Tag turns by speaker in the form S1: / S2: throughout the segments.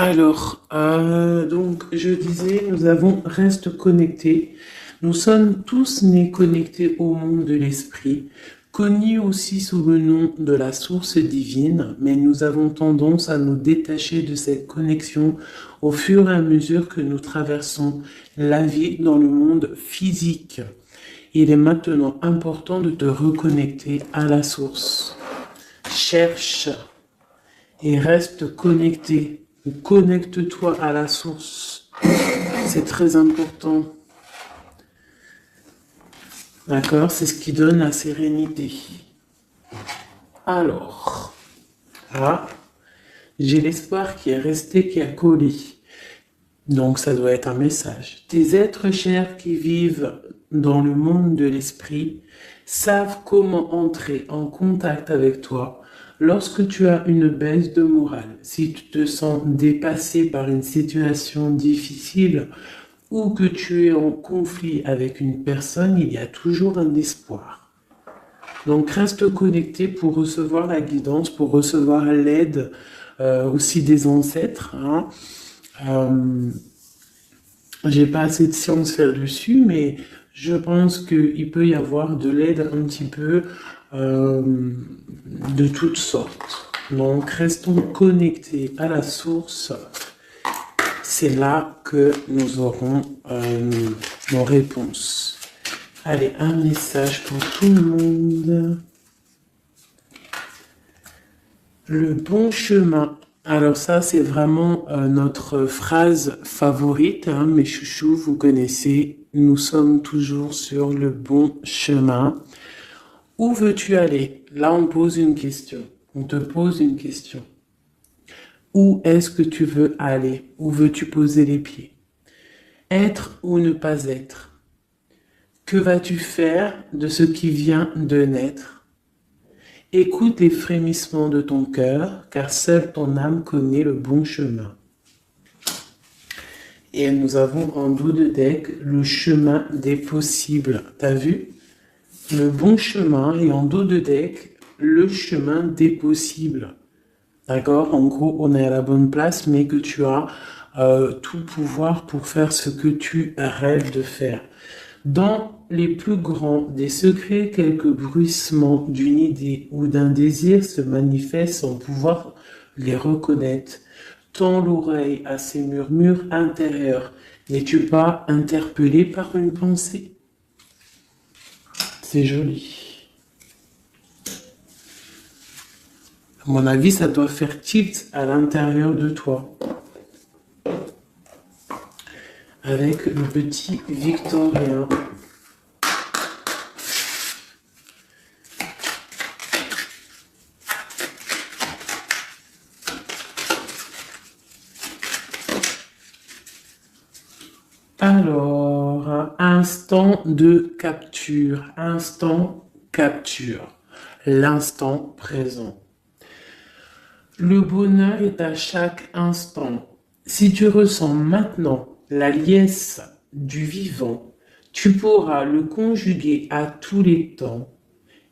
S1: Donc, je disais, reste connectés. Nous sommes tous nés connectés au monde de l'esprit, connus aussi sous le nom de la source divine, mais nous avons tendance à nous détacher de cette connexion au fur et à mesure que nous traversons la vie dans le monde physique. Il est maintenant important de te reconnecter à la source. Cherche et reste connecté. Connecte-toi à la source. C'est très important. D'accord? C'est ce qui donne la sérénité. Alors, là, j'ai l'espoir qui est resté, qui a collé. Donc, ça doit être un message. Tes êtres chers qui vivent dans le monde de l'esprit savent comment entrer en contact avec toi lorsque tu as une baisse de morale. Si tu te sens dépassé par une situation difficile ou que tu es en conflit avec une personne, il y a toujours un espoir. Donc reste connecté pour recevoir la guidance, pour recevoir l'aide aussi des ancêtres. J'ai pas assez de science là-dessus, mais je pense qu'il peut y avoir de l'aide un petit peu de toutes sortes. Donc restons connectés à la source. C'est là que nous aurons nos réponses. Allez, un message pour tout le monde. Le bon chemin. Alors ça, c'est vraiment notre phrase favorite, hein, mes chouchous, vous connaissez. Nous sommes toujours sur le bon chemin. Où veux-tu aller? Là, on pose une question. On te pose une question. Où est-ce que tu veux aller? Où veux-tu poser les pieds? Être ou ne pas être? Que vas-tu faire de ce qui vient de naître? Écoute les frémissements de ton cœur, car seule ton âme connaît le bon chemin. Et nous avons en dos de deck le chemin des possibles. T'as vu? Le bon chemin et en dos de deck, le chemin des possibles. D'accord? En gros, on est à la bonne place, mais que tu as tout pouvoir pour faire ce que tu rêves de faire. Dans les plus grands des secrets, quelques bruissements d'une idée ou d'un désir se manifestent sans pouvoir les reconnaître. Tends l'oreille à ces murmures intérieurs. N'es-tu pas interpellé par une pensée? C'est joli. À mon avis, ça doit faire tilt à l'intérieur de toi. Avec le petit Victorien. Alors, instant de capture, l'instant présent. Le bonheur est à chaque instant. Si tu ressens maintenant la liesse du vivant, tu pourras le conjuguer à tous les temps,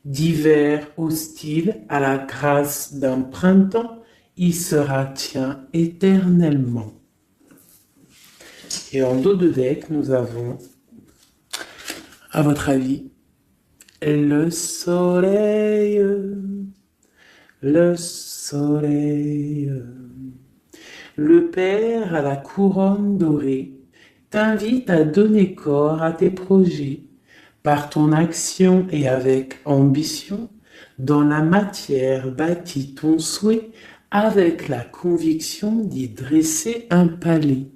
S1: d'hiver hostile à la grâce d'un printemps, il sera tien éternellement. Et en dos de deck, nous avons, à votre avis, le soleil, le soleil. Le Père à la couronne dorée t'invite à donner corps à tes projets par ton action et avec ambition. Dans la matière bâtis ton souhait avec la conviction d'y dresser un palais.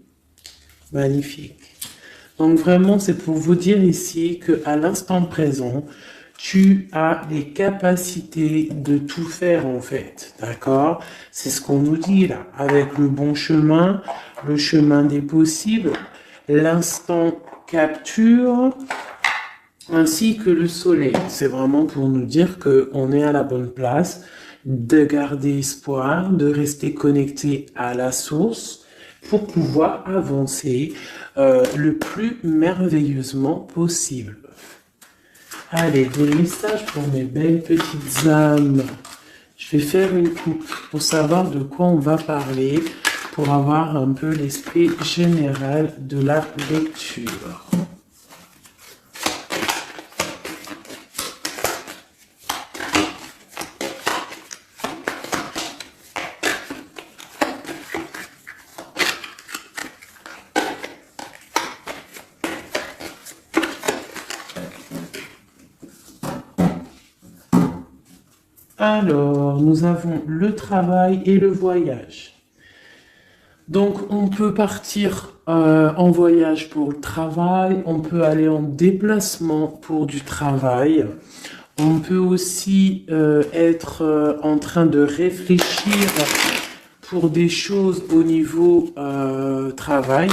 S1: Magnifique. Donc vraiment, c'est pour vous dire ici qu'à l'instant présent, tu as les capacités de tout faire en fait, d'accord? C'est ce qu'on nous dit là, avec le bon chemin, le chemin des possibles, l'instant capture, ainsi que le soleil. C'est vraiment pour nous dire qu'on est à la bonne place, de garder espoir, de rester connecté à la source pour pouvoir avancer le plus merveilleusement possible. Allez, des messages pour mes belles petites âmes. Je vais faire une coupe pour savoir de quoi on va parler. pour avoir un peu l'esprit général de la lecture. Alors, nous avons le travail et le voyage. Donc, on peut partir en voyage pour le travail, on peut aller en déplacement pour du travail, on peut aussi être en train de réfléchir pour des choses au niveau travail.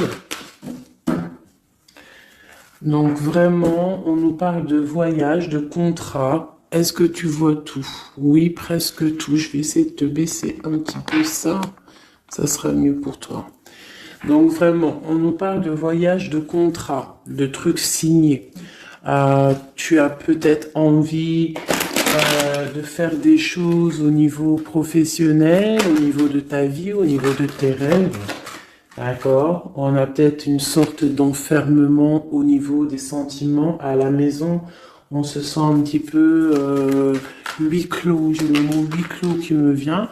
S1: Donc, vraiment, on nous parle de voyage, de contrat. Est-ce que tu vois tout? Oui, presque tout. Je vais essayer de te baisser un petit peu ça. Ça sera mieux pour toi. Donc vraiment, on nous parle de voyage, de contrat, de trucs signés. Tu as peut-être envie de faire des choses au niveau professionnel, au niveau de ta vie, au niveau de tes rêves. D'accord? On a peut-être une sorte d'enfermement au niveau des sentiments à la maison. On se sent un petit peu huis clos, j'ai le mot huis clos qui me vient.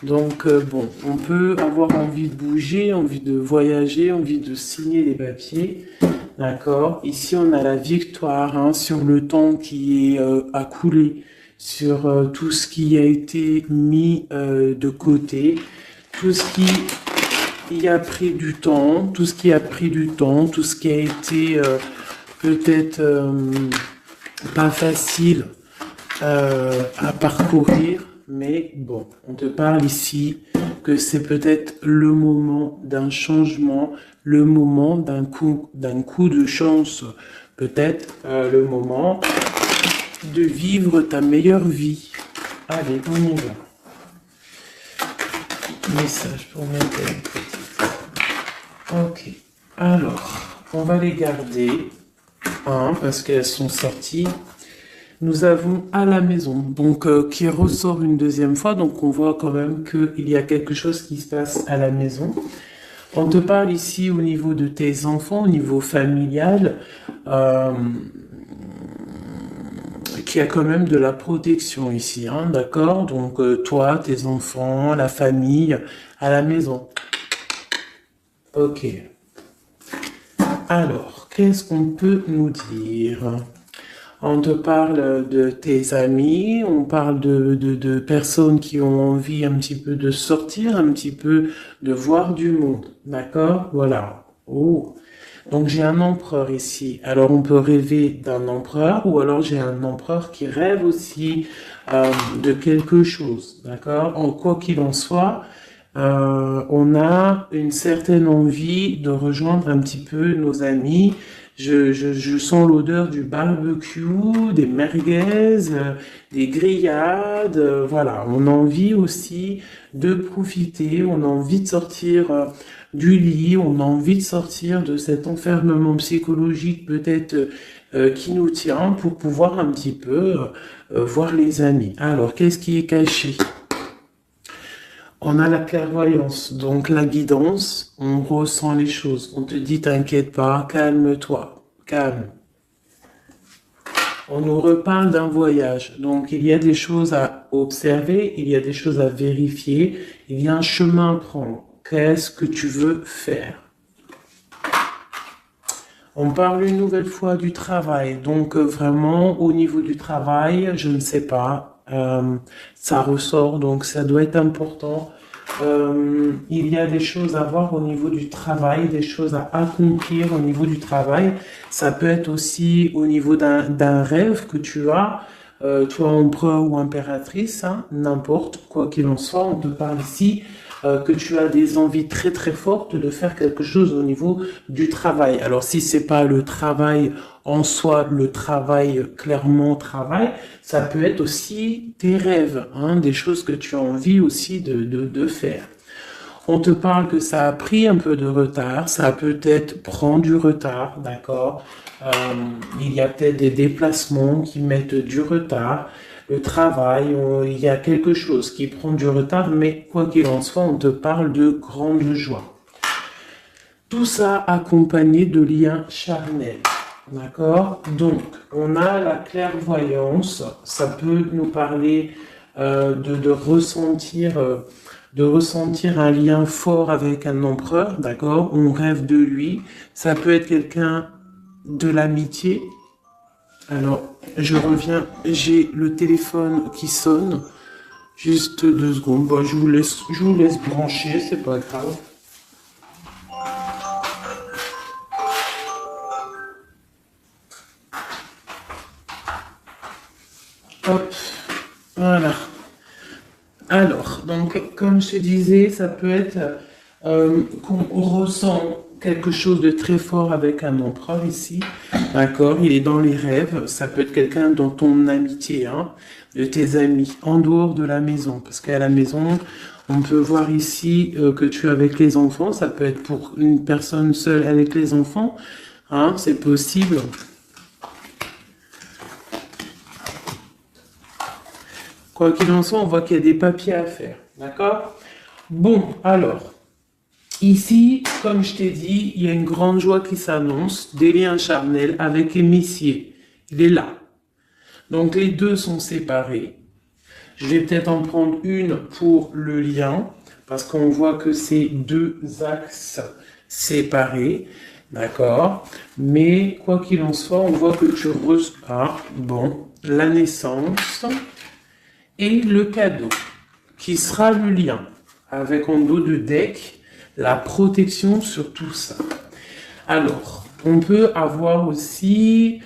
S1: Donc bon, on peut avoir envie de bouger, envie de voyager, envie de signer des papiers. D'accord? Ici, on a la victoire sur le temps qui est à couler, sur tout ce qui a été mis de côté, tout ce qui a pris du temps, tout ce qui a pris du temps, tout ce qui a été peut-être pas facile à parcourir, mais bon, on te parle ici que c'est peut-être le moment d'un changement, le moment d'un coup de chance, peut-être le moment de vivre ta meilleure vie. Allez, on y va. Message pour mes petite. Ok, alors, on va les garder. Parce qu'elles sont sorties. Nous avons à la maison, donc qui ressort une deuxième fois, donc on voit quand même qu'il y a quelque chose qui se passe à la maison. On te parle ici au niveau de tes enfants, au niveau familial, qu'il y a quand même de la protection ici, d'accord? Donc toi, tes enfants, la famille, à la maison. Ok. Alors, qu'est-ce qu'on peut nous dire? On te parle de tes amis, on parle de personnes qui ont envie un petit peu de sortir, un petit peu de voir du monde. D'accord? Voilà. Oh. Donc j'ai un empereur ici. Alors on peut rêver d'un empereur ou alors j'ai un empereur qui rêve aussi de quelque chose. D'accord? En quoi qu'il en soit, on a une certaine envie de rejoindre un petit peu nos amis. Je sens l'odeur du barbecue, des merguez, des grillades. Voilà, on a envie aussi de profiter, on a envie de sortir du lit, on a envie de sortir de cet enfermement psychologique peut-être qui nous tient pour pouvoir un petit peu voir les amis. Alors, qu'est-ce qui est caché? On a la clairvoyance, donc la guidance, on ressent les choses. On te dit, t'inquiète pas, calme-toi, calme. On nous reparle d'un voyage, donc il y a des choses à observer, il y a des choses à vérifier, il y a un chemin à prendre. Qu'est-ce que tu veux faire? On parle une nouvelle fois du travail, donc vraiment au niveau du travail, je ne sais pas. Ça ressort, donc ça doit être important. Il y a des choses à voir au niveau du travail, des choses à accomplir au niveau du travail. Ça peut être aussi au niveau d'un rêve que tu as, toi empereur ou impératrice, n'importe quoi qu'il en soit. On te parle ici que tu as des envies très très fortes de faire quelque chose au niveau du travail. Alors si c'est pas le travail en soi, le travail clairement travail, ça peut être aussi tes rêves, des choses que tu as envie aussi de faire. On te parle que ça a pris un peu de retard, ça peut-être prend du retard, d'accord? Il y a peut-être des déplacements qui mettent du retard. le travail, il y a quelque chose qui prend du retard, mais quoi qu'il en soit, on te parle de grande joie. Tout ça accompagné de liens charnels. D'accord? Donc, on a la clairvoyance. Ça peut nous parler de ressentir un lien fort avec un empereur. D'accord? On rêve de lui. Ça peut être quelqu'un de l'amitié. Alors, je reviens. J'ai le téléphone qui sonne. Juste 2 secondes. Bon, je vous laisse brancher. C'est pas grave. Hop, voilà. Alors, donc, comme je te disais, ça peut être qu'on ressent quelque chose de très fort avec un empereur ici, d'accord? Il est dans les rêves, ça peut être quelqu'un dans ton amitié, hein, de tes amis, en dehors de la maison, parce qu'à la maison, on peut voir ici que tu es avec les enfants, ça peut être pour une personne seule avec les enfants, hein, c'est possible. Quoi qu'il en soit, on voit qu'il y a des papiers à faire. D'accord? Bon, alors, ici, comme je t'ai dit, il y a une grande joie qui s'annonce, des liens charnels avec Émissier. Il est là. Donc, les deux sont séparés. Je vais peut-être en prendre une pour le lien, parce qu'on voit que c'est 2 axes séparés. D'accord? Mais, quoi qu'il en soit, on voit que tu reçois, bon, la naissance et le cadeau, qui sera le lien, avec en dos de deck, la protection sur tout ça. Alors, on peut avoir aussi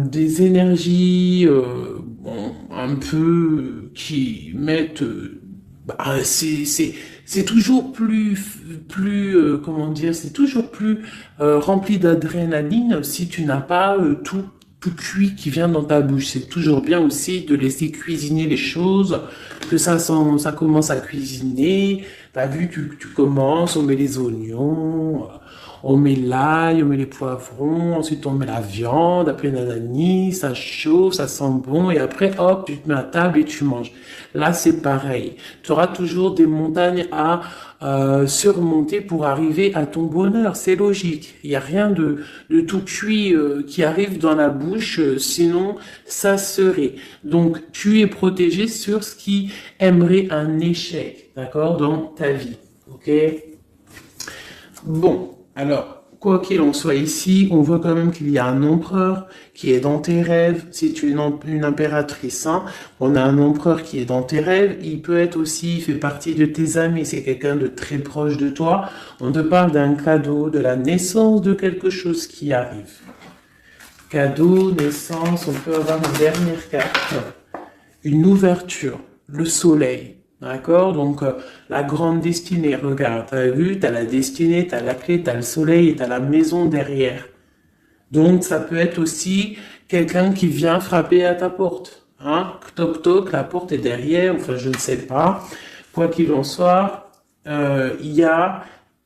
S1: des énergies bon, un peu qui mettent... c'est toujours comment dire, c'est toujours plus rempli d'adrénaline si tu n'as pas tout cuit qui vient dans ta bouche. C'est toujours bien aussi de laisser cuisiner les choses, que ça commence à cuisiner. T'as vu, tu commences, on met les oignons, on met l'ail, on met les poivrons, ensuite on met la viande, après nanani, ça chauffe, ça sent bon, et après, hop, tu te mets à table et tu manges. Là, c'est pareil. Tu auras toujours des montagnes à surmonter pour arriver à ton bonheur. C'est logique. Il n'y a rien de tout cuit qui arrive dans la bouche, sinon ça serait. Donc, tu es protégé sur ce qui aimerait un échec, d'accord, dans ta vie. Ok? Bon, alors, quoi qu'il en soit ici, on voit quand même qu'il y a un empereur qui est dans tes rêves. Si tu es une impératrice, hein, on a un empereur qui est dans tes rêves. Il peut être aussi, il fait partie de tes amis. C'est quelqu'un de très proche de toi. On te parle d'un cadeau, de la naissance de quelque chose qui arrive. Cadeau, naissance, on peut avoir une dernière carte. Une ouverture, le soleil. D'accord? Donc, la grande destinée, regarde, t'as vu, t'as la destinée, t'as la clé, t'as le soleil et t'as la maison derrière. Donc, ça peut être aussi quelqu'un qui vient frapper à ta porte. Hein? Toc toc, la porte est derrière, enfin, je ne sais pas. Quoi qu'il en soit, il y a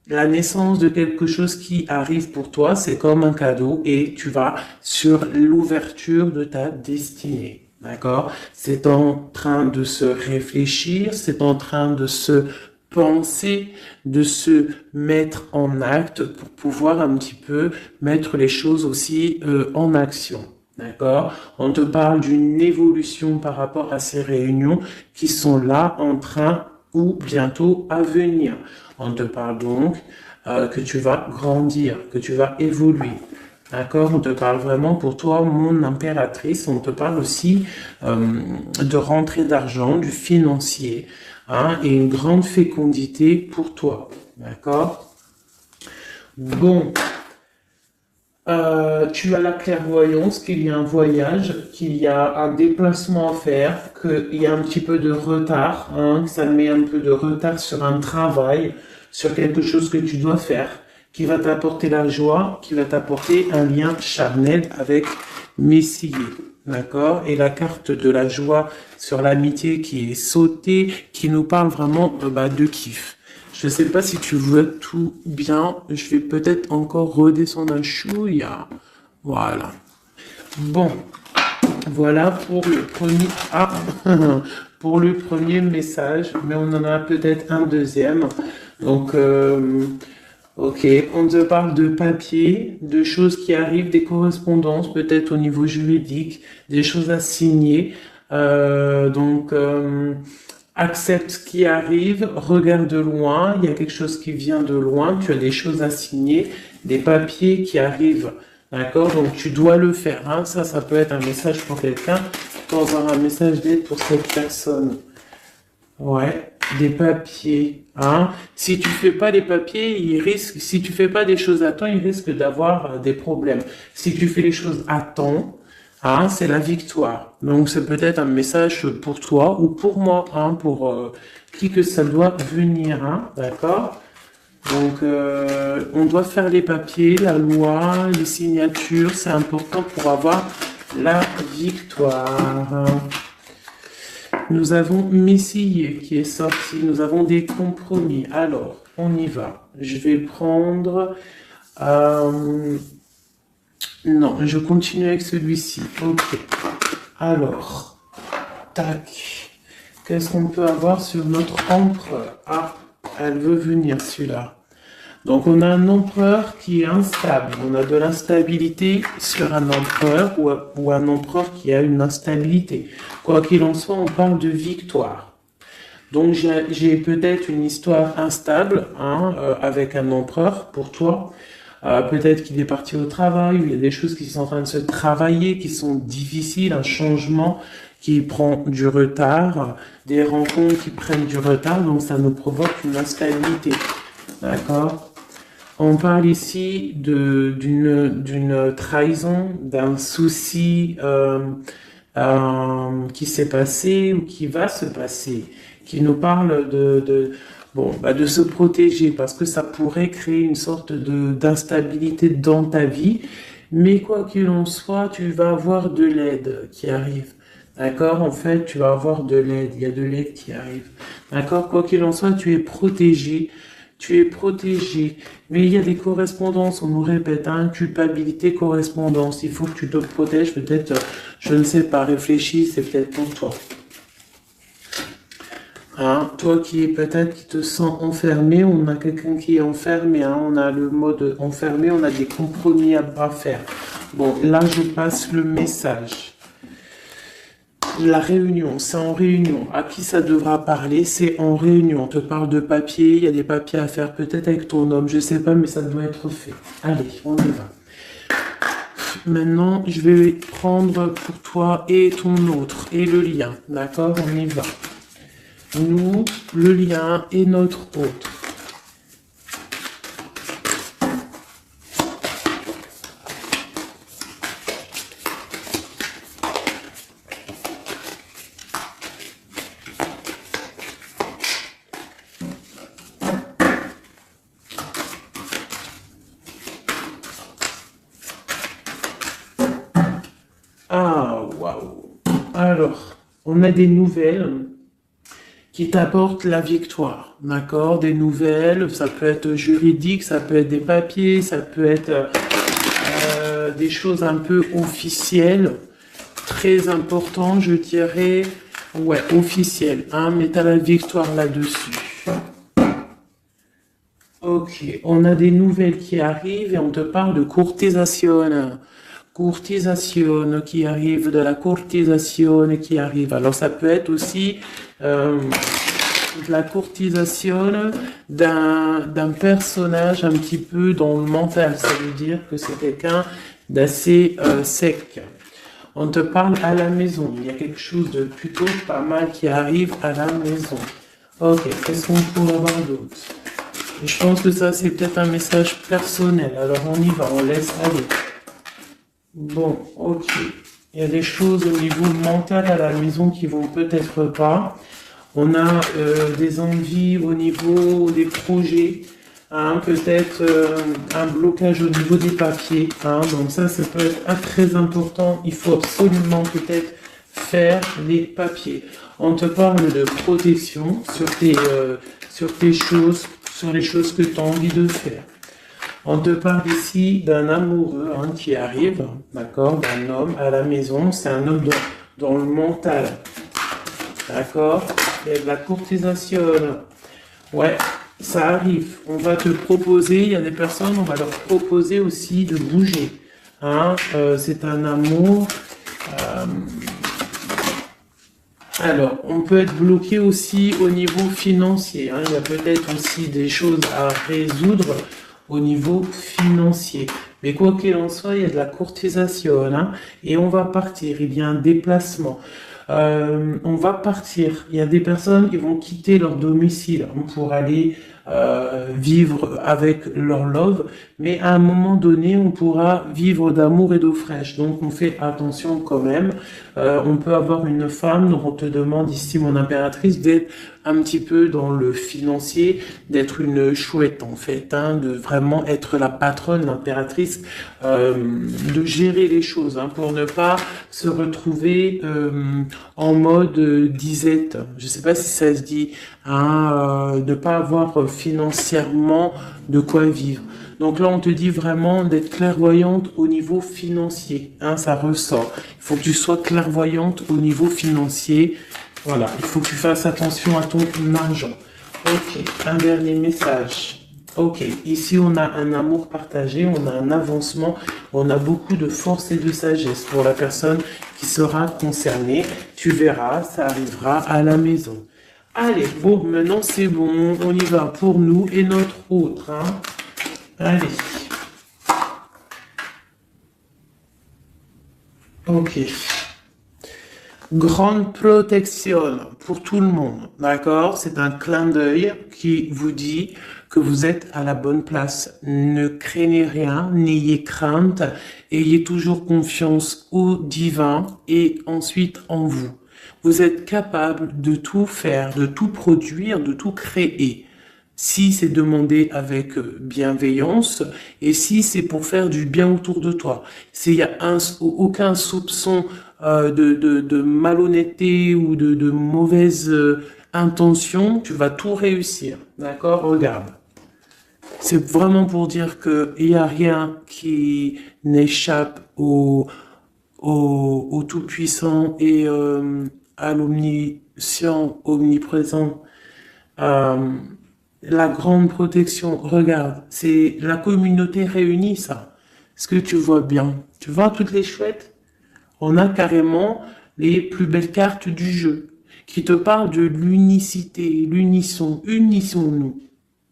S1: la naissance de quelque chose qui arrive pour toi, c'est comme un cadeau et tu vas sur l'ouverture de ta destinée. D'accord? C'est en train de se réfléchir, c'est en train de se penser, de se mettre en acte pour pouvoir un petit peu mettre les choses aussi en action. D'accord? On te parle d'une évolution par rapport à ces réunions qui sont là en train ou bientôt à venir. On te parle donc que tu vas grandir, que tu vas évoluer. D'accord? On te parle vraiment pour toi, mon impératrice. On te parle aussi de rentrée d'argent, du financier, hein, et une grande fécondité pour toi. D'accord? Bon. Tu as la clairvoyance qu'il y a un voyage, qu'il y a un déplacement à faire, qu'il y a un petit peu de retard, hein, que ça met un peu de retard sur un travail, sur quelque chose que tu dois faire, qui va t'apporter la joie, qui va t'apporter un lien charnel avec Messier. D'accord? Et la carte de la joie sur l'amitié qui est sautée, qui nous parle vraiment de kiff. Je ne sais pas si tu vois tout bien. Je vais peut-être encore redescendre un chouïa. Voilà. Bon. Voilà pour le premier, pour le premier message, mais on en a peut-être un deuxième. Donc, ok, on te parle de papier, de choses qui arrivent, des correspondances, peut-être au niveau juridique, des choses à signer. Accepte ce qui arrive, regarde de loin, il y a quelque chose qui vient de loin, tu as des choses à signer, des papiers qui arrivent. D'accord? Donc tu dois le faire. Hein. Ça peut être un message pour quelqu'un. Tu peux avoir un message d'aide pour cette personne. Ouais, des papiers. Hein. Si tu fais pas les papiers, si tu fais pas des choses à temps, il risque d'avoir des problèmes. Si tu fais les choses à temps, hein, c'est la victoire. Donc c'est peut-être un message pour toi ou pour moi, hein, pour qui que ça doit venir. Hein, d'accord? Donc, on doit faire les papiers, la loi, les signatures, c'est important pour avoir la victoire. Nous avons Messie qui est sorti, nous avons des compromis. Alors, on y va. Je vais prendre... non, je continue avec celui-ci. Ok. Alors, tac. Qu'est-ce qu'on peut avoir sur notre empereur? Ah, elle veut venir, celui-là. Donc, on a un empereur qui est instable. On a de l'instabilité sur un empereur ou un empereur qui a une instabilité. Quoi qu'il en soit, on parle de victoire. Donc, j'ai peut-être une histoire instable avec un empereur pour toi. Peut-être qu'il est parti au travail, ou il y a des choses qui sont en train de se travailler, qui sont difficiles, un changement qui prend du retard, des rencontres qui prennent du retard, donc ça nous provoque une instabilité. D'accord? On parle ici d'une trahison, d'un souci qui s'est passé ou qui va se passer, qui nous parle de se protéger parce que ça pourrait créer une sorte d'instabilité dans ta vie. Mais quoi qu'il en soit, tu vas avoir de l'aide qui arrive. D'accord? En fait, tu vas avoir de l'aide. Il y a de l'aide qui arrive. D'accord? Quoi qu'il en soit, tu es protégé. Tu es protégé. Mais il y a des correspondances, on nous répète, hein, culpabilité, correspondance. Il faut que tu te protèges, peut-être, je ne sais pas, réfléchis, c'est peut-être pour toi. Hein, toi qui te sens enfermé, on a quelqu'un qui est enfermé, hein, on a le mode enfermé, on a des compromis à pas faire. Bon, là je passe le message. La réunion, c'est en réunion. À qui ça devra parler? C'est en réunion. On te parle de papier, il y a des papiers à faire peut-être avec ton homme, je sais pas, mais ça doit être fait. Allez, on y va. Maintenant, je vais prendre pour toi et ton autre, et le lien. D'accord? On y va. Nous, le lien et notre autre. Ah, waouh. Alors, on a des nouvelles qui t'apportent la victoire, d'accord? Des nouvelles, ça peut être juridique, ça peut être des papiers, ça peut être des choses un peu officielles, très important, je dirais, ouais, officielles, hein, mais t'as la victoire là-dessus. Ok, on a des nouvelles qui arrivent et on te parle de courtisation. Courtisation qui arrive, de la courtisation qui arrive. Alors ça peut être aussi de la courtisation d'un personnage un petit peu dans le mental. Ça veut dire que c'est quelqu'un d'assez sec. On te parle à la maison. Il y a quelque chose de plutôt pas mal qui arrive à la maison. Ok, qu'est-ce qu'on pourrait avoir d'autre? Je pense que ça c'est peut-être un message personnel. Alors on y va, on laisse aller. Bon, ok. Il y a des choses au niveau mental à la maison qui vont peut-être pas. On a des envies au niveau des projets, hein, peut-être un blocage au niveau des papiers. Hein, donc ça peut être très important. Il faut absolument peut-être faire les papiers. On te parle de protection sur tes choses, sur les choses que tu as envie de faire. On te parle ici d'un amoureux hein, qui arrive, d'accord, d'un homme à la maison. C'est un homme dans le mental, d'accord. Il y a de la courtisation. Ouais, ça arrive. On va te proposer, il y a des personnes, on va leur proposer aussi de bouger. Hein, c'est un amour. euh, alors, on peut être bloqué aussi au niveau financier. Hein. Il y a peut-être aussi des choses à résoudre au niveau financier. Mais quoi qu'il en soit, il y a de la courtisation. Hein, et on va partir. Il y a un déplacement. On va partir. Il y a des personnes qui vont quitter leur domicile hein, pour aller vivre avec leur love. Mais à un moment donné, on pourra vivre d'amour et d'eau fraîche. Donc, on fait attention quand même. On peut avoir une femme dont on te demande ici, mon impératrice, d'être un petit peu dans le financier, d'être une chouette en fait, hein, de vraiment être la patronne, l'impératrice, de gérer les choses, hein, pour ne pas se retrouver en mode disette. Je sais pas si ça se dit, hein, ne pas avoir financièrement de quoi vivre. Donc là, on te dit vraiment d'être clairvoyante au niveau financier. Hein, ça ressort. Il faut que tu sois clairvoyante au niveau financier. Voilà, il faut que tu fasses attention à ton argent. Ok, un dernier message. Ok, ici on a un amour partagé, on a un avancement, on a beaucoup de force et de sagesse pour la personne qui sera concernée. Tu verras, ça arrivera à la maison. Allez, bon, maintenant c'est bon, on y va pour nous et notre autre. Hein. Allez. Ok. Grande protection pour tout le monde, d'accord? C'est un clin d'œil qui vous dit que vous êtes à la bonne place. Ne craignez rien, n'ayez crainte, ayez toujours confiance au divin et ensuite en vous. Vous êtes capable de tout faire, de tout produire, de tout créer. Si c'est demandé avec bienveillance et si c'est pour faire du bien autour de toi. S'il y a aucun soupçon de malhonnêteté ou de mauvaise intention, tu vas tout réussir. D'accord? Regarde. C'est vraiment pour dire que il y a rien qui n'échappe au Tout-Puissant et à l'Omniscient, omniprésent. Euh, la grande protection, regarde, c'est la communauté réunie, ça. Est-ce que tu vois bien? Tu vois toutes les chouettes? On a carrément les plus belles cartes du jeu qui te parlent de l'unicité, l'unisson, unissons-nous.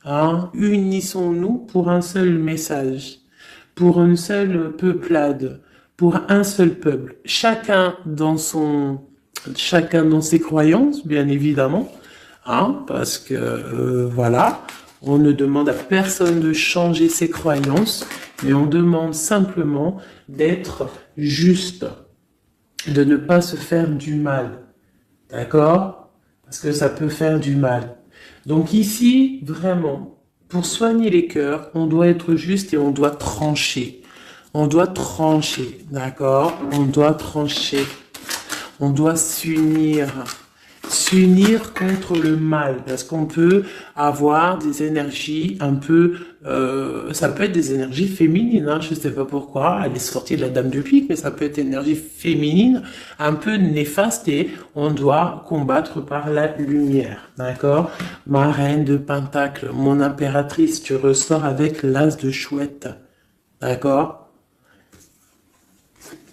S1: Hein? Unissons-nous pour un seul message, pour une seule peuplade, pour un seul peuple. Chacun dans ses croyances, bien évidemment, hein, parce que voilà, on ne demande à personne de changer ses croyances, mais on demande simplement d'être juste, de ne pas se faire du mal, d'accord? Parce que ça peut faire du mal. Donc ici, vraiment, pour soigner les cœurs, on doit être juste et on doit trancher. On doit trancher, d'accord? On doit trancher. On doit s'unir contre le mal, parce qu'on peut avoir des énergies un peu, ça peut être des énergies féminines, hein, je sais pas pourquoi, elle est sortie de la dame du pique, mais ça peut être énergie féminine, un peu néfaste, et on doit combattre par la lumière, d'accord? Ma reine de Pentacle, mon impératrice, tu ressors avec l'as de chouette, d'accord?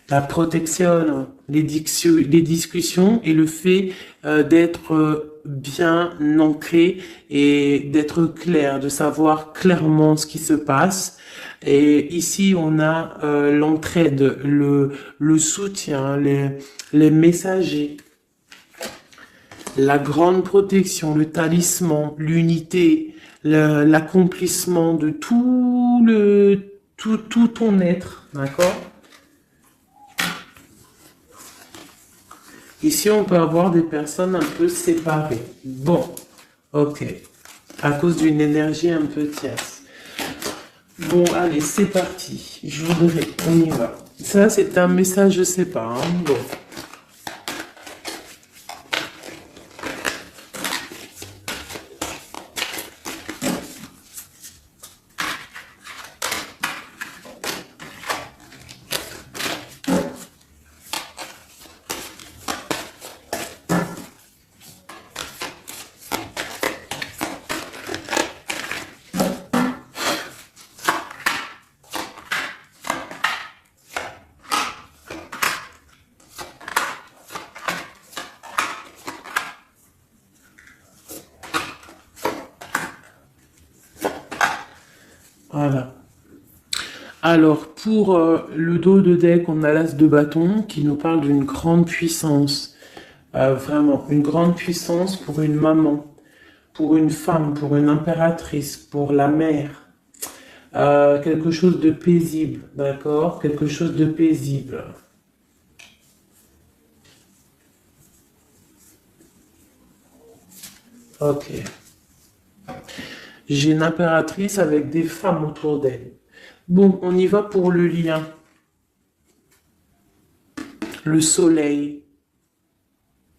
S1: La protection, les discussions et le fait d'être bien ancré et d'être clair, de savoir clairement ce qui se passe. Et ici, on a l'entraide, le soutien, les messagers, la grande protection, le talisman, l'unité, l'accomplissement de tout ton être, d'accord? Ici, on peut avoir des personnes un peu séparées. Bon, ok. À cause d'une énergie un peu tierce. Bon, allez, c'est parti. Je voudrais, on y va. Ça, c'est un message, je sais pas. Hein. Bon. Voilà. Alors, pour le dos de deck, on a l'as de bâton qui nous parle d'une grande puissance. Vraiment, une grande puissance pour une maman, pour une femme, pour une impératrice, pour la mère. Quelque chose de paisible, d'accord? Quelque chose de paisible. Ok. J'ai une impératrice avec des femmes autour d'elle. Bon, on y va pour le lien. Le soleil.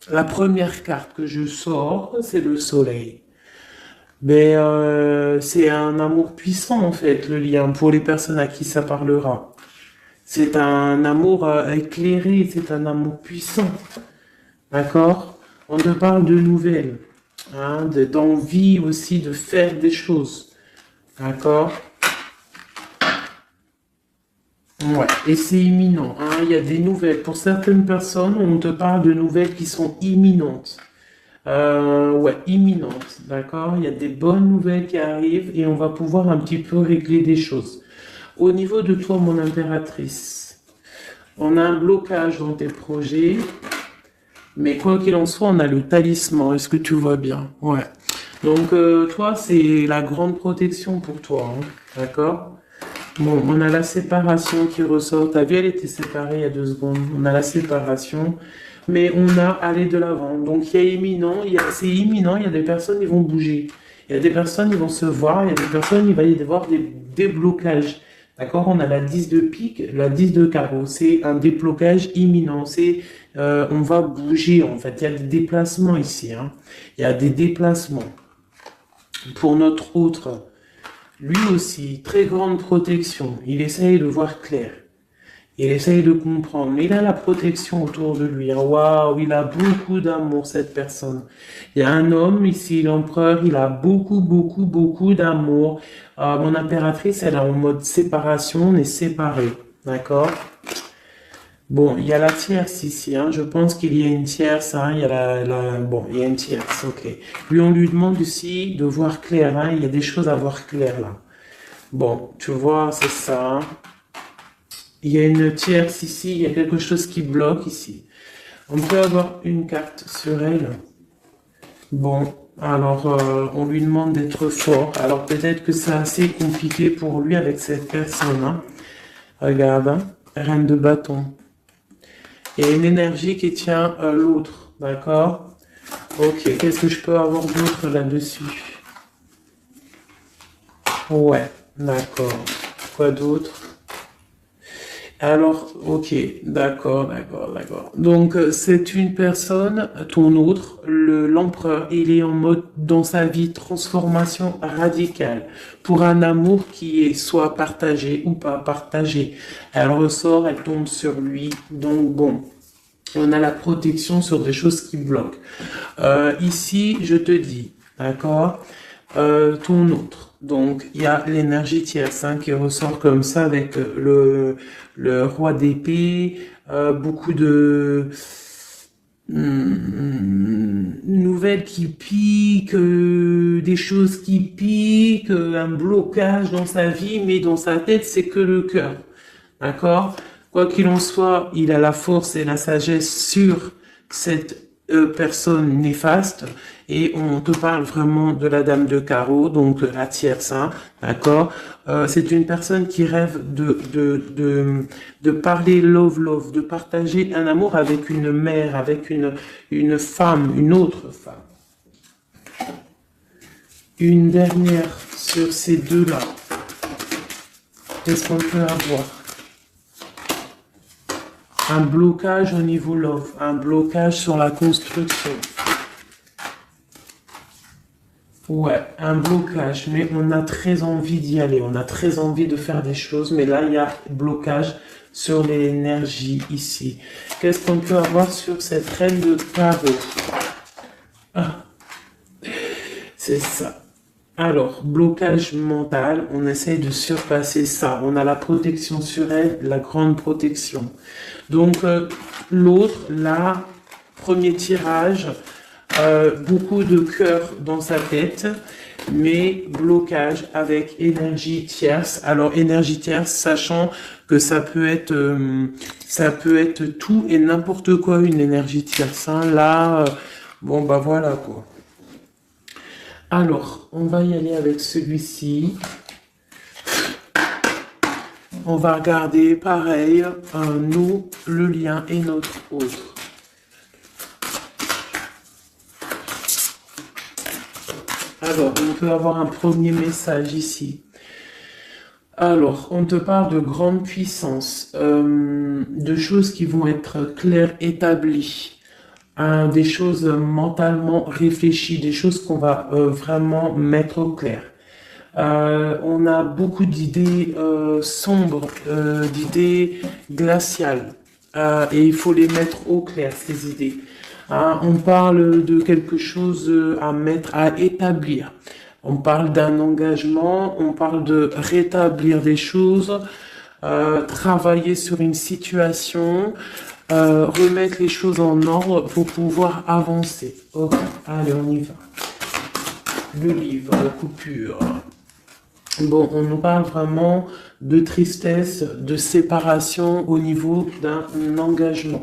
S1: La première carte que je sors, c'est le soleil. Mais c'est un amour puissant en fait, le lien, pour les personnes à qui ça parlera. C'est un amour éclairé, c'est un amour puissant. D'accord? On te parle de nouvelles, hein, d'envie aussi de faire des choses. D'accord? Ouais, et c'est imminent, hein. Il y a des nouvelles. Pour certaines personnes, on te parle de nouvelles qui sont imminentes. Ouais, imminentes, d'accord? Il y a des bonnes nouvelles qui arrivent et on va pouvoir un petit peu régler des choses. Au niveau de toi, mon impératrice, on a un blocage dans tes projets, mais quoi qu'il en soit, on a le talisman. Est-ce que tu vois bien? Ouais. Donc, toi, c'est la grande protection pour toi, hein, d'accord? Bon, on a la séparation qui ressort. T'as vu, elle était séparée il y a 2 secondes. On a la séparation, mais on a aller de l'avant. Donc, il y a imminent, c'est imminent, il y a des personnes qui vont bouger. Il y a des personnes qui vont se voir, il y a des personnes, il va y avoir des déblocages. D'accord? On a la 10 de pique, la 10 de carreau. C'est un déblocage imminent. On va bouger, en fait. Il y a des déplacements ici, hein. Il y a des déplacements. Pour notre autre, lui aussi, très grande protection. Il essaye de voir clair. Il essaye de comprendre. Mais il a la protection autour de lui, hein. Waouh, il a beaucoup d'amour, cette personne. Il y a un homme ici, l'empereur, il a beaucoup, beaucoup, beaucoup d'amour. Mon impératrice, elle est en mode séparation, on est séparés. D'accord? Bon, il y a la tierce ici, hein. Je pense qu'il y a une tierce, hein. Il y a bon, il y a une tierce, ok. Lui, on lui demande aussi de voir clair, hein. Il y a des choses à voir clair, là. Bon, tu vois, c'est ça, hein. Il y a une tierce ici, il y a quelque chose qui bloque ici. On peut avoir une carte sur elle. Bon, alors, on lui demande d'être fort. Alors, peut-être que c'est assez compliqué pour lui avec cette personne, hein. Regarde, hein. Reine de bâton. Il y a une énergie qui tient l'autre, d'accord? Ok, qu'est-ce que je peux avoir d'autre là-dessus? Ouais, d'accord. Quoi d'autre? Alors, ok, d'accord, d'accord, d'accord. Donc, c'est une personne, ton autre, l'empereur, il est en mode, dans sa vie, transformation radicale, pour un amour qui est soit partagé ou pas partagé. Elle ressort, elle tombe sur lui, donc bon. On a la protection sur des choses qui bloquent. Ici, je te dis, d'accord, ton autre. Donc, il y a l'énergie tierce, hein, qui ressort comme ça avec le roi d'épée, beaucoup de nouvelles qui piquent, des choses qui piquent, un blocage dans sa vie, mais dans sa tête, c'est que le cœur. D'accord? Quoi qu'il en soit, il a la force et la sagesse sur cette personne néfaste et on te parle vraiment de la dame de carreau, donc la tierce, hein, d'accord? C'est une personne qui rêve de parler love, de partager un amour avec une mère, avec une femme, une autre femme. Une dernière sur ces deux-là. Qu'est-ce qu'on peut avoir? Un blocage au niveau love, un blocage sur la construction. Ouais, un blocage, mais on a très envie d'y aller, on a très envie de faire des choses, mais là, il y a blocage sur l'énergie ici. Qu'est-ce qu'on peut avoir sur cette reine de carreau? Ah, c'est ça. Alors, blocage mental, on essaye de surpasser ça. On a la protection sur elle, la grande protection. Donc, l'autre, là, premier tirage, beaucoup de cœur dans sa tête. mais blocage avec énergie tierce. Alors énergie tierce, sachant que ça peut être tout et n'importe quoi une énergie tierce. Hein. Là, bon bah voilà quoi. Alors, on va y aller avec celui-ci. On va regarder pareil, nous, le lien et notre autre. Alors, on peut avoir un premier message ici. Alors, on te parle de grande puissance, de choses qui vont être claires, établies, des choses mentalement réfléchies, des choses qu'on va vraiment mettre au clair. On a beaucoup d'idées sombres, d'idées glaciales, et il faut les mettre au clair, ces idées. On parle de quelque chose à mettre, à établir. On parle d'un engagement, on parle de rétablir des choses, travailler sur une situation, remettre les choses en ordre pour pouvoir avancer. Ok, allez, on y va. Le livre, la coupure. Bon, on nous parle vraiment de tristesse, de séparation au niveau d'un engagement.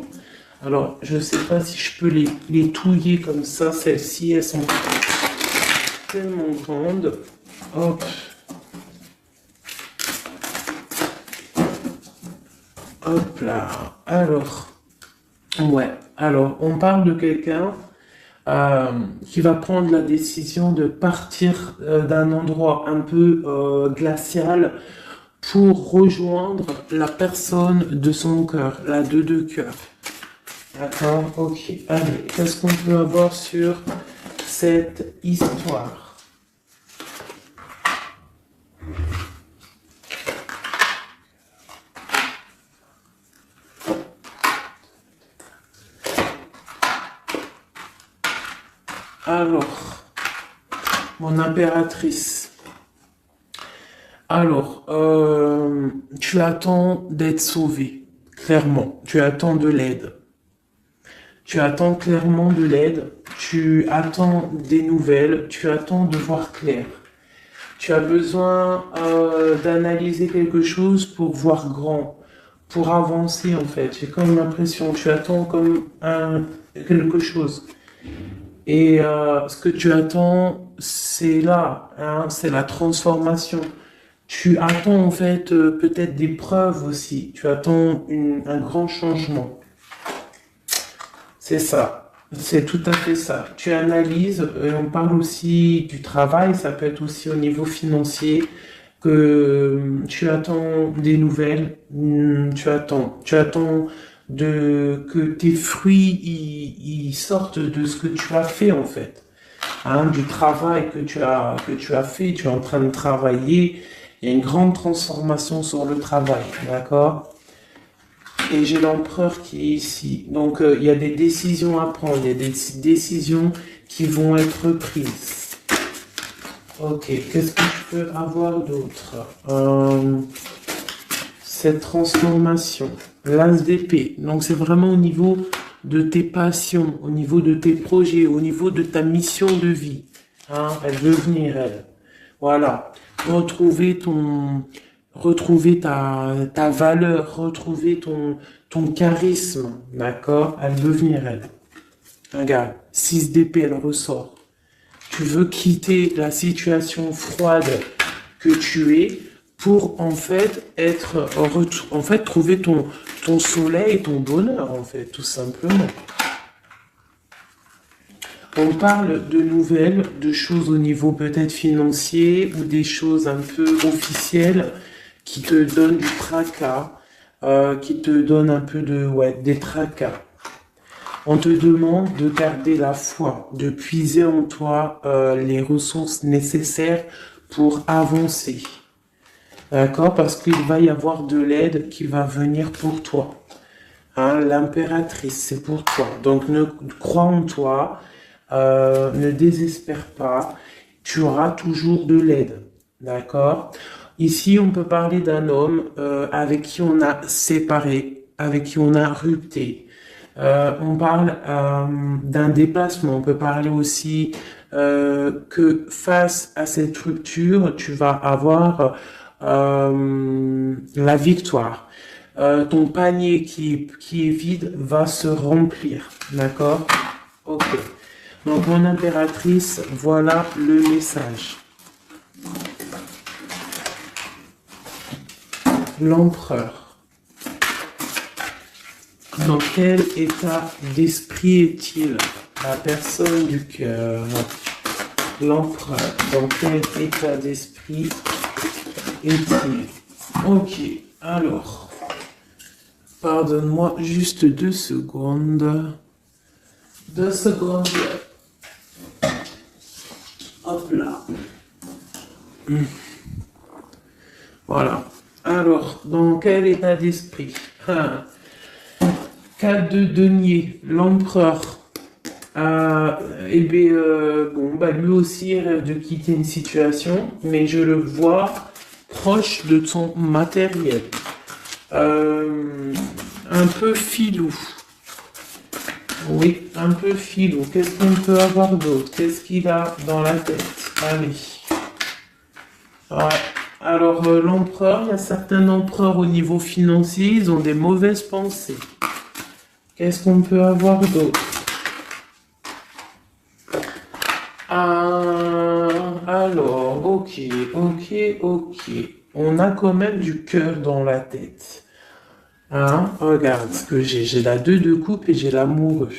S1: Alors, je ne sais pas si je peux les touiller comme ça. Celles-ci, elles sont tellement grandes. Hop. Hop là. Alors, ouais. Alors, on parle de quelqu'un qui va prendre la décision de partir d'un endroit un peu glacial pour rejoindre la personne de son cœur, la deux cœurs. D'accord, ok. Allez, qu'est-ce qu'on peut avoir sur cette histoire? Alors, mon impératrice. Alors, tu attends d'être sauvé, clairement. Tu attends de l'aide. Tu attends clairement de l'aide. Tu attends des nouvelles. Tu attends de voir clair. Tu as besoin d'analyser quelque chose pour voir grand, pour avancer en fait. J'ai comme l'impression, tu attends comme quelque chose. Et ce que tu attends, c'est là, hein, c'est la transformation. Tu attends en fait peut-être des preuves aussi. Tu attends un grand changement. C'est ça. C'est tout à fait ça. Tu analyses, on parle aussi du travail, ça peut être aussi au niveau financier, que tu attends des nouvelles, tu attends que tes fruits ils sortent de ce que tu as fait en fait, hein, du travail que tu as fait, tu es en train de travailler, il y a une grande transformation sur le travail, d'accord? Et j'ai l'empereur qui est ici. Donc, il y a des décisions à prendre, il y a des décisions qui vont être prises. Ok, qu'est-ce que je peux avoir d'autre? Cette transformation, l'as d'épée. Donc, c'est vraiment au niveau de tes passions, au niveau de tes projets, au niveau de ta mission de vie. Hein, elle veut venir, elle. Voilà. Retrouver ta valeur, retrouver ton charisme, d'accord? Elle veut venir, elle. Regarde, 6 d'épée, elle ressort. Tu veux quitter la situation froide que tu es pour, en fait, trouver ton soleil, ton bonheur, en fait, tout simplement. On parle de nouvelles, de choses au niveau peut-être financier ou des choses un peu officielles qui te donnent du tracas, qui te donnent un peu des tracas. On te demande de garder la foi, de puiser en toi les ressources nécessaires pour avancer. D'accord? Parce qu'il va y avoir de l'aide qui va venir pour toi. Hein, l'impératrice, c'est pour toi. Donc, crois en toi. Ne désespère pas, tu auras toujours de l'aide, d'accord? Ici, on peut parler d'un homme avec qui on a séparé, avec qui on a rupté. On parle d'un déplacement, on peut parler aussi que face à cette rupture, tu vas avoir la victoire. Ton panier qui est vide va se remplir, d'accord? Ok. Donc, mon impératrice, voilà le message. L'empereur. Dans quel état d'esprit est-il? La personne du cœur. L'empereur. Dans quel état d'esprit est-il? Ok, alors. Pardonne-moi juste 2 secondes. 2 secondes. Hop là. Voilà. Alors, dans quel état d'esprit? 4 de denier, l'empereur. Eh bien, bon, bah, lui aussi il rêve de quitter une situation, mais je le vois proche de son matériel. Un peu filou. Oui, un peu filou. Qu'est-ce qu'on peut avoir d'autre? Qu'est-ce qu'il a dans la tête? Allez. Ouais. Alors, l'empereur, il y a certains empereurs au niveau financier, ils ont des mauvaises pensées. Qu'est-ce qu'on peut avoir d'autre? Alors, ok. On a quand même du cœur dans la tête. Hein? Regarde ce que j'ai. J'ai la 2 de coupe et j'ai l'amoureux.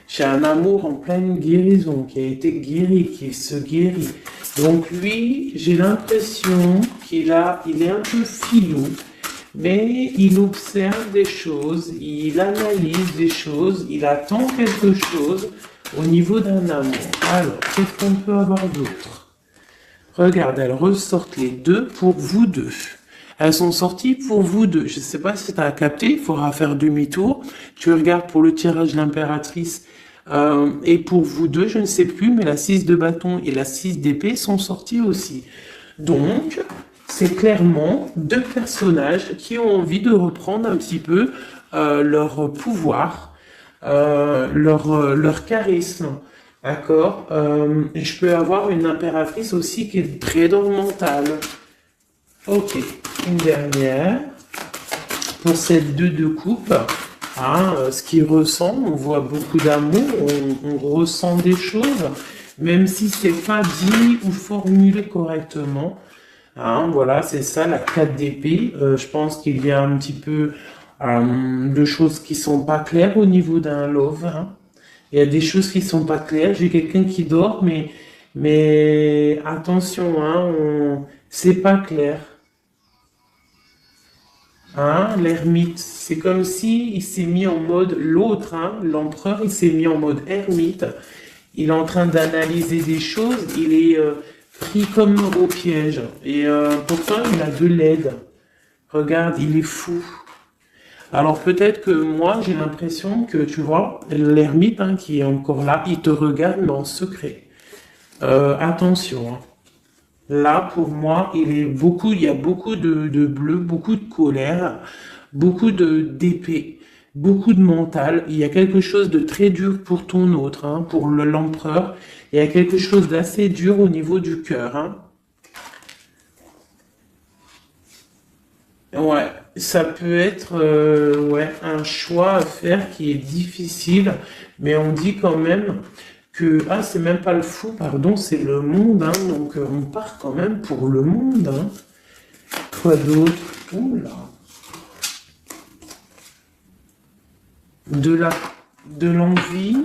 S1: J'ai un amour en pleine guérison, qui a été guéri, qui se guérit. Donc lui, j'ai l'impression il est un peu filou, mais il observe des choses, il analyse des choses, il attend quelque chose au niveau d'un amour. Alors, qu'est-ce qu'on peut avoir d'autre? Regarde, elles ressortent les 2 pour vous deux. Elles sont sorties pour vous deux. Je ne sais pas si tu as capté, il faudra faire demi-tour. Tu regardes pour le tirage de l'impératrice. Et pour vous deux, je ne sais plus, mais la 6 de bâton et la 6 d'épée sont sorties aussi. Donc, c'est clairement 2 personnages qui ont envie de reprendre un petit peu leur pouvoir, leur charisme. D'accord? Je peux avoir une impératrice aussi qui est très dans le mental. Ok, une dernière. Pour cette 2 de coupe, hein, ce qu'il ressent, on voit beaucoup d'amour, on ressent des choses, même si c'est pas dit ou formulé correctement. Hein, voilà, c'est ça, la 4 d'épée. Je pense qu'il y a un petit peu de choses qui sont pas claires au niveau d'un love. Hein. Il y a des choses qui sont pas claires. J'ai quelqu'un qui dort, mais attention, hein, c'est pas clair. Hein, l'ermite, c'est comme si il s'est mis en mode l'autre, hein, l'empereur, il s'est mis en mode ermite. Il est en train d'analyser des choses, il est pris comme au piège. Et pourtant, il a de l'aide. Regarde, il est fou. Alors peut-être que moi, j'ai l'impression que, tu vois, l'ermite hein, qui est encore là, il te regarde mais en secret. Attention. Hein. Là, pour moi, il y a beaucoup de bleu, beaucoup de colère, beaucoup d'épée, beaucoup de mental. Il y a quelque chose de très dur pour ton autre, hein, pour l'empereur. Il y a quelque chose d'assez dur au niveau du cœur. Hein. Ouais, ça peut être ouais, un choix à faire qui est difficile, mais on dit quand même que c'est même pas le fou, pardon, c'est le monde, hein, donc on part quand même pour le monde. Hein. Quoi d'autre? Oula. De l'envie,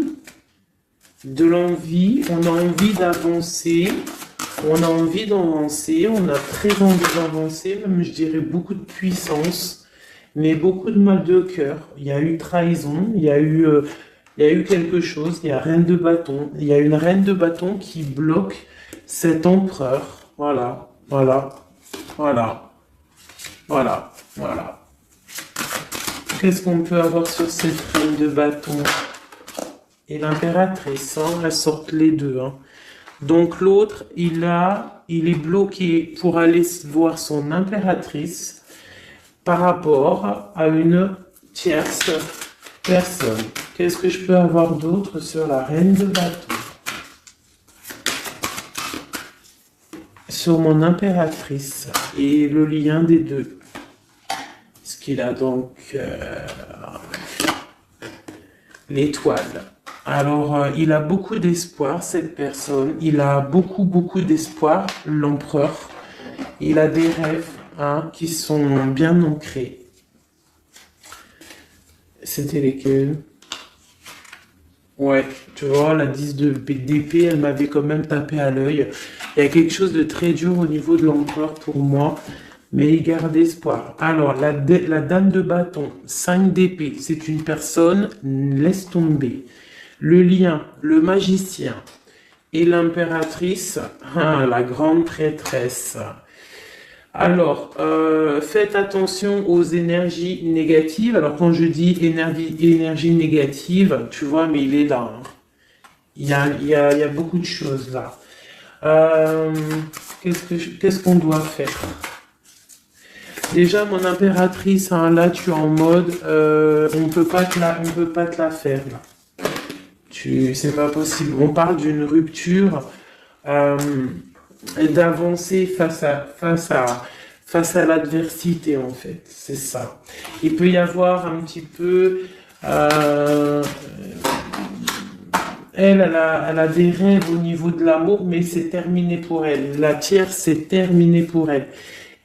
S1: on a envie d'avancer, on a envie d'avancer, on a très envie d'avancer, même je dirais beaucoup de puissance, mais beaucoup de mal de cœur. Il y a eu trahison, il y a eu quelque chose, il y a reine de bâton, il y a une reine de bâton qui bloque cet empereur. Voilà, voilà, voilà, voilà, voilà. Qu'est-ce qu'on peut avoir sur cette reine de bâton? Et l'impératrice, hein, elles sortent les 2. Hein. Donc l'autre, il est bloqué pour aller voir son impératrice par rapport à une tierce Personne. Qu'est-ce que je peux avoir d'autre sur la reine de bâton? Sur mon impératrice et le lien des deux. Ce qu'il a donc l'étoile. Alors, il a beaucoup d'espoir, cette personne. Il a beaucoup d'espoir, l'empereur. Il a des rêves qui sont bien ancrés. C'était lesquels? Ouais, tu vois, la 10 d'épée, elle m'avait quand même tapé à l'œil. Il y a quelque chose de très dur au niveau de l'empereur pour moi, mais il garde espoir. Alors, la dame de bâton, 5 d'épée, c'est une personne, laisse tomber. Le lion, le magicien et l'impératrice, la grande prêtresse. Alors, faites attention aux énergies négatives. Alors, quand je dis énergie négative, tu vois, mais il est là. Il y a beaucoup de choses là. Qu'est-ce qu'on doit faire? Déjà, mon impératrice, là, tu es en mode, on peut pas te la faire là. C'est pas possible. On parle d'une rupture. D'avancer face à l'adversité, en fait. C'est ça. Il peut y avoir un petit peu... elle a des rêves au niveau de l'amour, mais c'est terminé pour elle. La tierce, c'est terminé pour elle.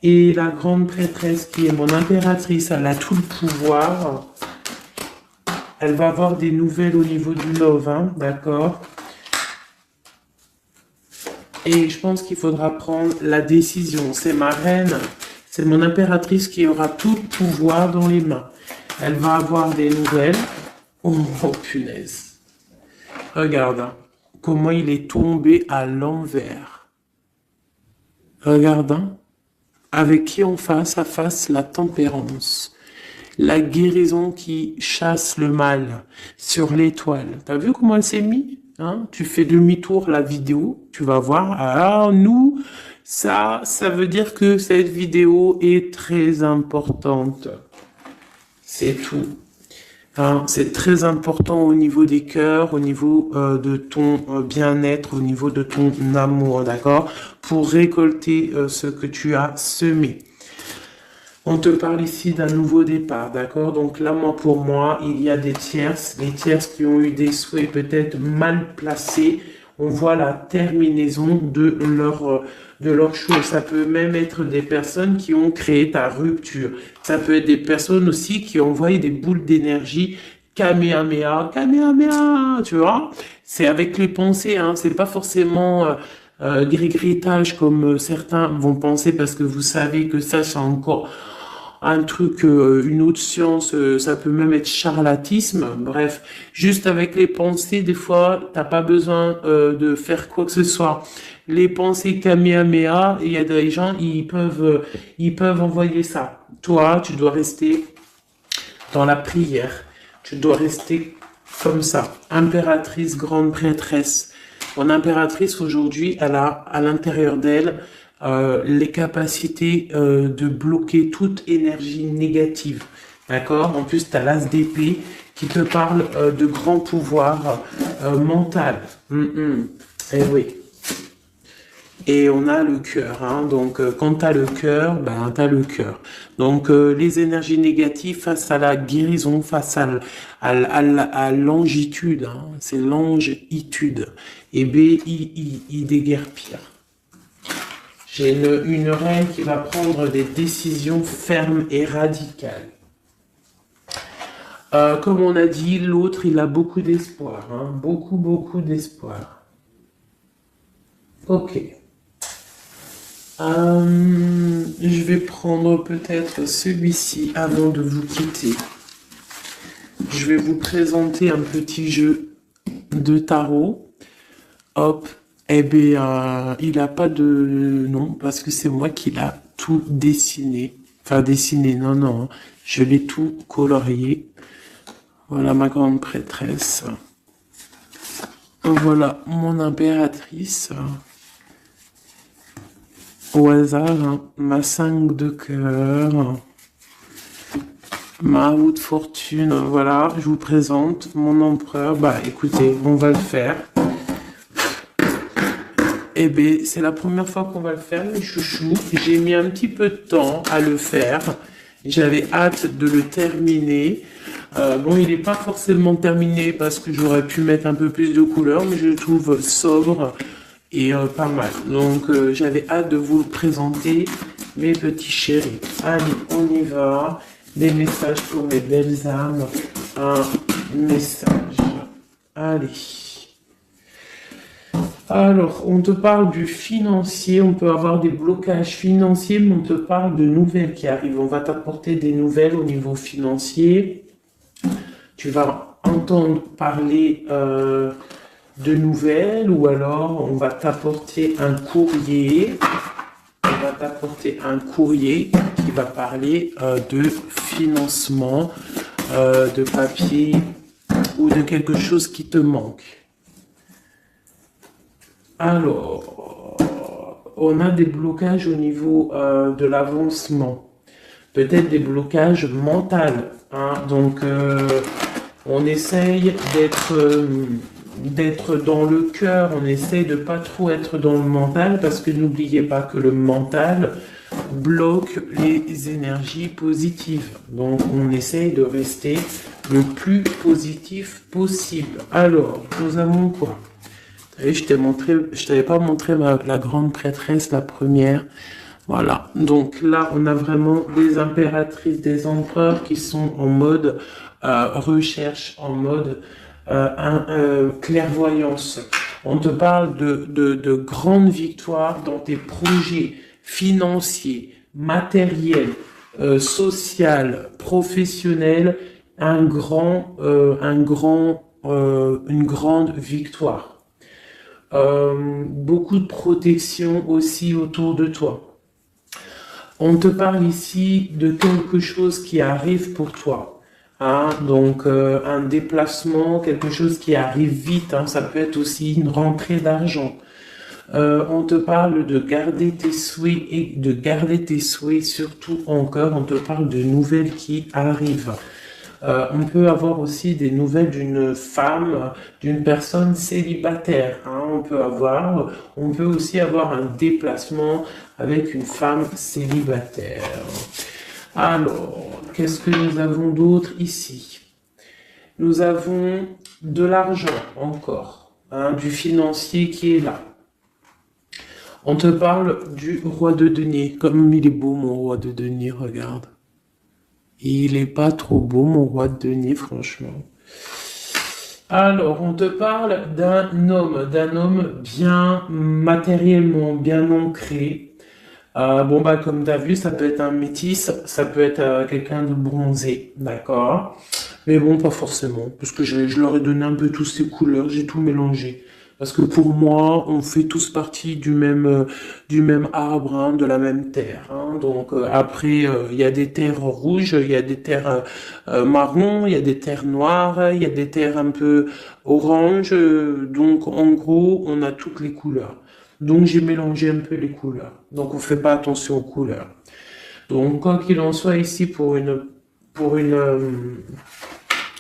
S1: Et la grande prêtresse, qui est mon impératrice, elle a tout le pouvoir. Elle va avoir des nouvelles au niveau du love, d'accord? Et je pense qu'il faudra prendre la décision. C'est ma reine, c'est mon impératrice qui aura tout le pouvoir dans les mains. Elle va avoir des nouvelles. Oh, punaise. Regarde comment il est tombé à l'envers. Regarde, avec qui on face à face la tempérance. La guérison qui chasse le mal sur l'étoile. T'as vu comment elle s'est mise? Tu fais demi-tour la vidéo, tu vas voir. Alors nous, ça veut dire que cette vidéo est très importante. C'est tout. C'est très important au niveau des cœurs, au niveau de ton bien-être, au niveau de ton amour, d'accord? Pour récolter ce que tu as semé. On te parle ici d'un nouveau départ, d'accord? Donc là, pour moi, il y a des tierces qui ont eu des souhaits peut-être mal placés. On voit la terminaison de leur chose. Ça peut même être des personnes qui ont créé ta rupture. Ça peut être des personnes aussi qui ont envoyé des boules d'énergie. Kamehameha, Kamehameha, tu vois? C'est avec les pensées, c'est pas forcément grigritage comme certains vont penser, parce que vous savez que ça, c'est encore un truc, une autre science, ça peut même être charlatisme. Bref, juste avec les pensées, des fois, t'as pas besoin de faire quoi que ce soit. Les pensées Kamehameha, il y a des gens, ils peuvent envoyer ça. Toi, tu dois rester dans la prière. Tu dois rester comme ça. Impératrice, grande prêtresse. Mon impératrice, aujourd'hui, elle a à l'intérieur d'elle les capacités de bloquer toute énergie négative. D'accord? En plus, tu as l'as d'épée qui te parle de grand pouvoir mental. Eh oui. Et on a le cœur, donc quand tu as le cœur, tu as le cœur. Donc les énergies négatives face à la guérison, face à l'angitude, c'est l'angitude. Et B-I-I des guerpires. J'ai une reine qui va prendre des décisions fermes et radicales. Comme on a dit, l'autre, il a beaucoup d'espoir, beaucoup d'espoir. Ok. Je vais prendre peut-être celui-ci avant de vous quitter. Je vais vous présenter un petit jeu de tarot. Hop, eh bien, il n'a pas de nom parce que c'est moi qui l'ai tout dessiné. Enfin, dessiné, non, je l'ai tout colorié. Voilà ma grande prêtresse. Voilà mon impératrice. Au hasard, ma 5 de cœur. Ma roue de fortune, voilà, je vous présente mon empereur. Bah écoutez, on va le faire. Eh bien, c'est la première fois qu'on va le faire, mes chouchous. J'ai mis un petit peu de temps à le faire. J'avais hâte de le terminer. Bon, il n'est pas forcément terminé parce que j'aurais pu mettre un peu plus de couleurs, mais je le trouve sobre et pas mal. Donc, j'avais hâte de vous le présenter, mes petits chéris. Allez, on y va. Des messages pour mes belles âmes. Un message. Allez. Alors, on te parle du financier, on peut avoir des blocages financiers, mais on te parle de nouvelles qui arrivent. On va t'apporter des nouvelles au niveau financier. Tu vas entendre parler de nouvelles ou alors on va t'apporter un courrier. On va t'apporter un courrier qui va parler de financement, de papier ou de quelque chose qui te manque. Alors, on a des blocages au niveau de l'avancement, peut-être des blocages mentaux, hein. Donc, on essaye d'être dans le cœur, on essaye de pas trop être dans le mental, parce que n'oubliez pas que le mental bloque les énergies positives. Donc, on essaye de rester le plus positif possible. Alors, nous avons quoi? Et je t'avais pas montré la grande prêtresse, la première. Voilà. Donc là, on a vraiment des impératrices, des empereurs qui sont en mode recherche, en mode clairvoyance. On te parle de grandes victoires dans tes projets financiers, matériels, social, professionnels, une grande victoire. Beaucoup de protection aussi autour de toi. On te parle ici de quelque chose qui arrive pour toi. Hein, donc un déplacement, quelque chose qui arrive vite. Hein, ça peut être aussi une rentrée d'argent. On te parle de garder tes souhaits et de garder tes souhaits surtout en cœur. On te parle de nouvelles qui arrivent. On peut avoir aussi des nouvelles d'une femme, d'une personne célibataire. Hein, on peut aussi avoir un déplacement avec une femme célibataire. Alors, qu'est-ce que nous avons d'autre ici? Nous avons de l'argent encore, hein, du financier qui est là. On te parle du roi de denier. Comme il est beau mon roi de denier, regarde. Il est pas trop beau, mon roi de denier, franchement. Alors, on te parle d'un homme bien matériellement, bien ancré. Bon, bah, comme tu as vu, ça peut être un métis, ça peut être quelqu'un de bronzé, d'accord? Mais bon, pas forcément, parce que je leur ai donné un peu toutes ces couleurs, j'ai tout mélangé. Parce que pour moi, on fait tous partie du même arbre, hein, de la même terre. Hein. Donc après, il y a des terres rouges, il y a des terres marron, il y a des terres noires, il y a des terres un peu orange. Donc en gros, on a toutes les couleurs. Donc j'ai mélangé un peu les couleurs. Donc on fait pas attention aux couleurs. Donc quoi qu'il en soit ici pour une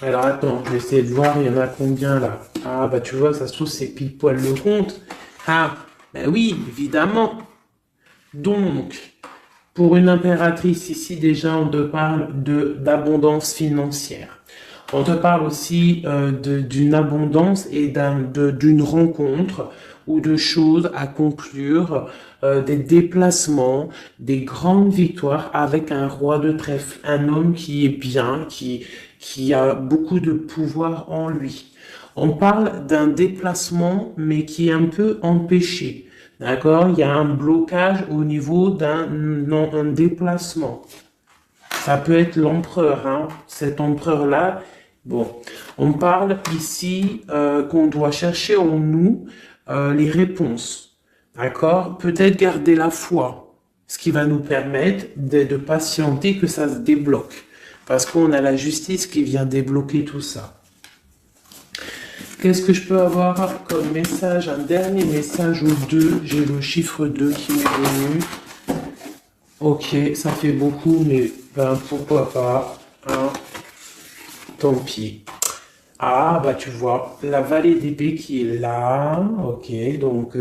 S1: alors attends, je vais essayer de voir, il y en a combien là? Ah bah tu vois, ça se trouve c'est pile poil le compte. Ah, bah oui, évidemment. Donc, pour une impératrice ici déjà, on te parle d'abondance financière. On te parle aussi d'une abondance et d'une rencontre ou de choses à conclure, des déplacements, des grandes victoires avec un roi de trèfle, un homme qui est bien, qui a beaucoup de pouvoir en lui. On parle d'un déplacement, mais qui est un peu empêché. D'accord? Il y a un blocage au niveau d'un déplacement. Ça peut être l'empereur, hein. Cet empereur-là. Bon, on parle ici qu'on doit chercher en nous les réponses. D'accord? Peut-être garder la foi, ce qui va nous permettre de patienter que ça se débloque. Parce qu'on a la justice qui vient débloquer tout ça. Qu'est-ce que je peux avoir comme message? Un dernier message ou deux. J'ai le chiffre 2 qui m'est venu. Ok, ça fait beaucoup, mais ben, pourquoi pas. Hein, tant pis. Ah, bah tu vois, la vallée d'épée qui est là. Ok, donc...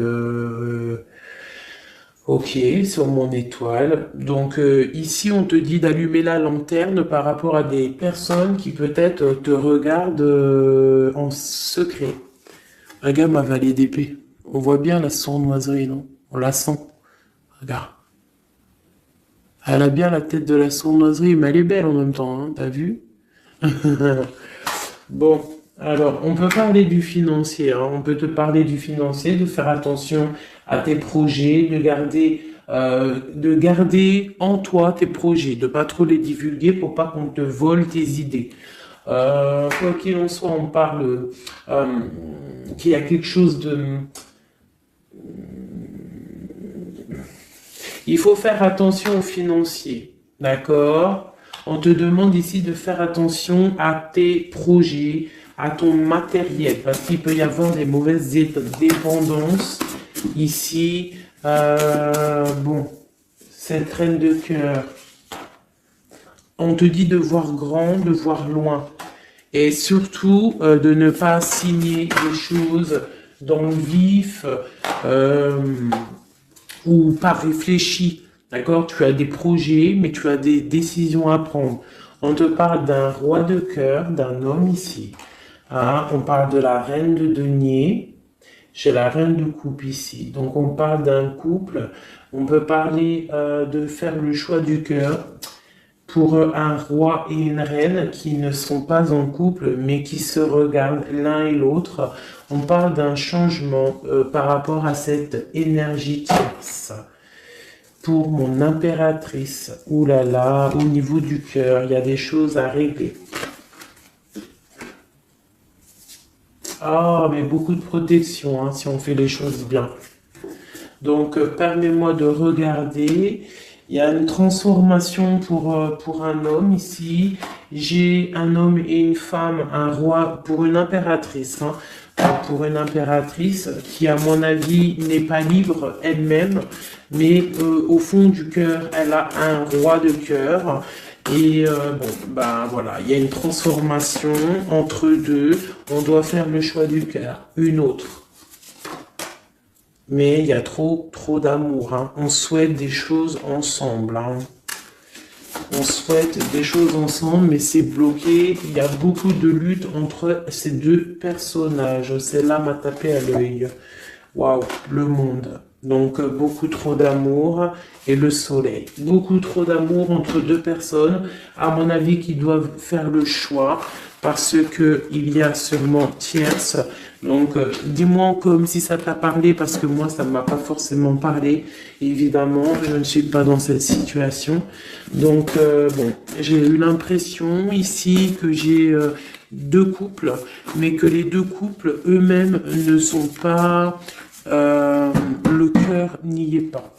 S1: ok, sur mon étoile. Donc ici, on te dit d'allumer la lanterne par rapport à des personnes qui peut-être te regardent en secret. Regarde ma vallée d'épée. On voit bien la sournoiserie, non? On la sent. Regarde. Elle a bien la tête de la sournoiserie, mais elle est belle en même temps, hein, t'as vu? Bon, alors, on peut parler du financier, hein. On peut te parler du financier, de faire attention à tes projets, de garder en toi tes projets, de pas trop les divulguer pour pas qu'on te vole tes idées. Quoi qu'il en soit, on parle euh, qu'il y a quelque chose de... Il faut faire attention aux financiers, d'accord? On te demande ici de faire attention à tes projets, à ton matériel, parce qu'il peut y avoir des mauvaises dépendances ici. Bon, cette reine de cœur, on te dit de voir grand, de voir loin, et surtout de ne pas signer des choses dans le vif. Euh, ou pas réfléchi. D'accord? Tu as des projets, mais tu as des décisions à prendre. On te parle d'un roi de cœur, d'un homme ici. Hein? On parle de la reine de denier. J'ai la reine de coupe ici. Donc on parle d'un couple. On peut parler de faire le choix du cœur pour un roi et une reine qui ne sont pas en couple, mais qui se regardent l'un et l'autre. On parle d'un changement par rapport à cette énergie tierce. Pour mon impératrice, ouh là là, au niveau du cœur, il y a des choses à régler. Ah, mais beaucoup de protection, hein, si on fait les choses bien. Donc, permets-moi de regarder. Il y a une transformation pour un homme ici. J'ai un homme et une femme, un roi pour une impératrice. Hein, pour une impératrice qui, à mon avis, n'est pas libre elle-même, mais au fond du cœur, elle a un roi de cœur. Et bon, ben voilà, il y a une transformation entre deux. On doit faire le choix du cœur, une autre. Mais il y a trop d'amour. Hein. On souhaite des choses ensemble. Hein. On souhaite des choses ensemble, mais c'est bloqué. Il y a beaucoup de lutte entre ces deux personnages. Celle-là m'a tapé à l'œil. Waouh, le monde. Donc beaucoup trop d'amour et le soleil. Beaucoup trop d'amour entre deux personnes, à mon avis, qui doivent faire le choix parce que il y a sûrement tierce. Donc dis-moi comme si ça t'a parlé parce que moi ça ne m'a pas forcément parlé. Évidemment, je ne suis pas dans cette situation. Donc bon, j'ai eu l'impression ici que j'ai deux couples, mais que les deux couples eux-mêmes ne sont pas le cœur n'y est pas.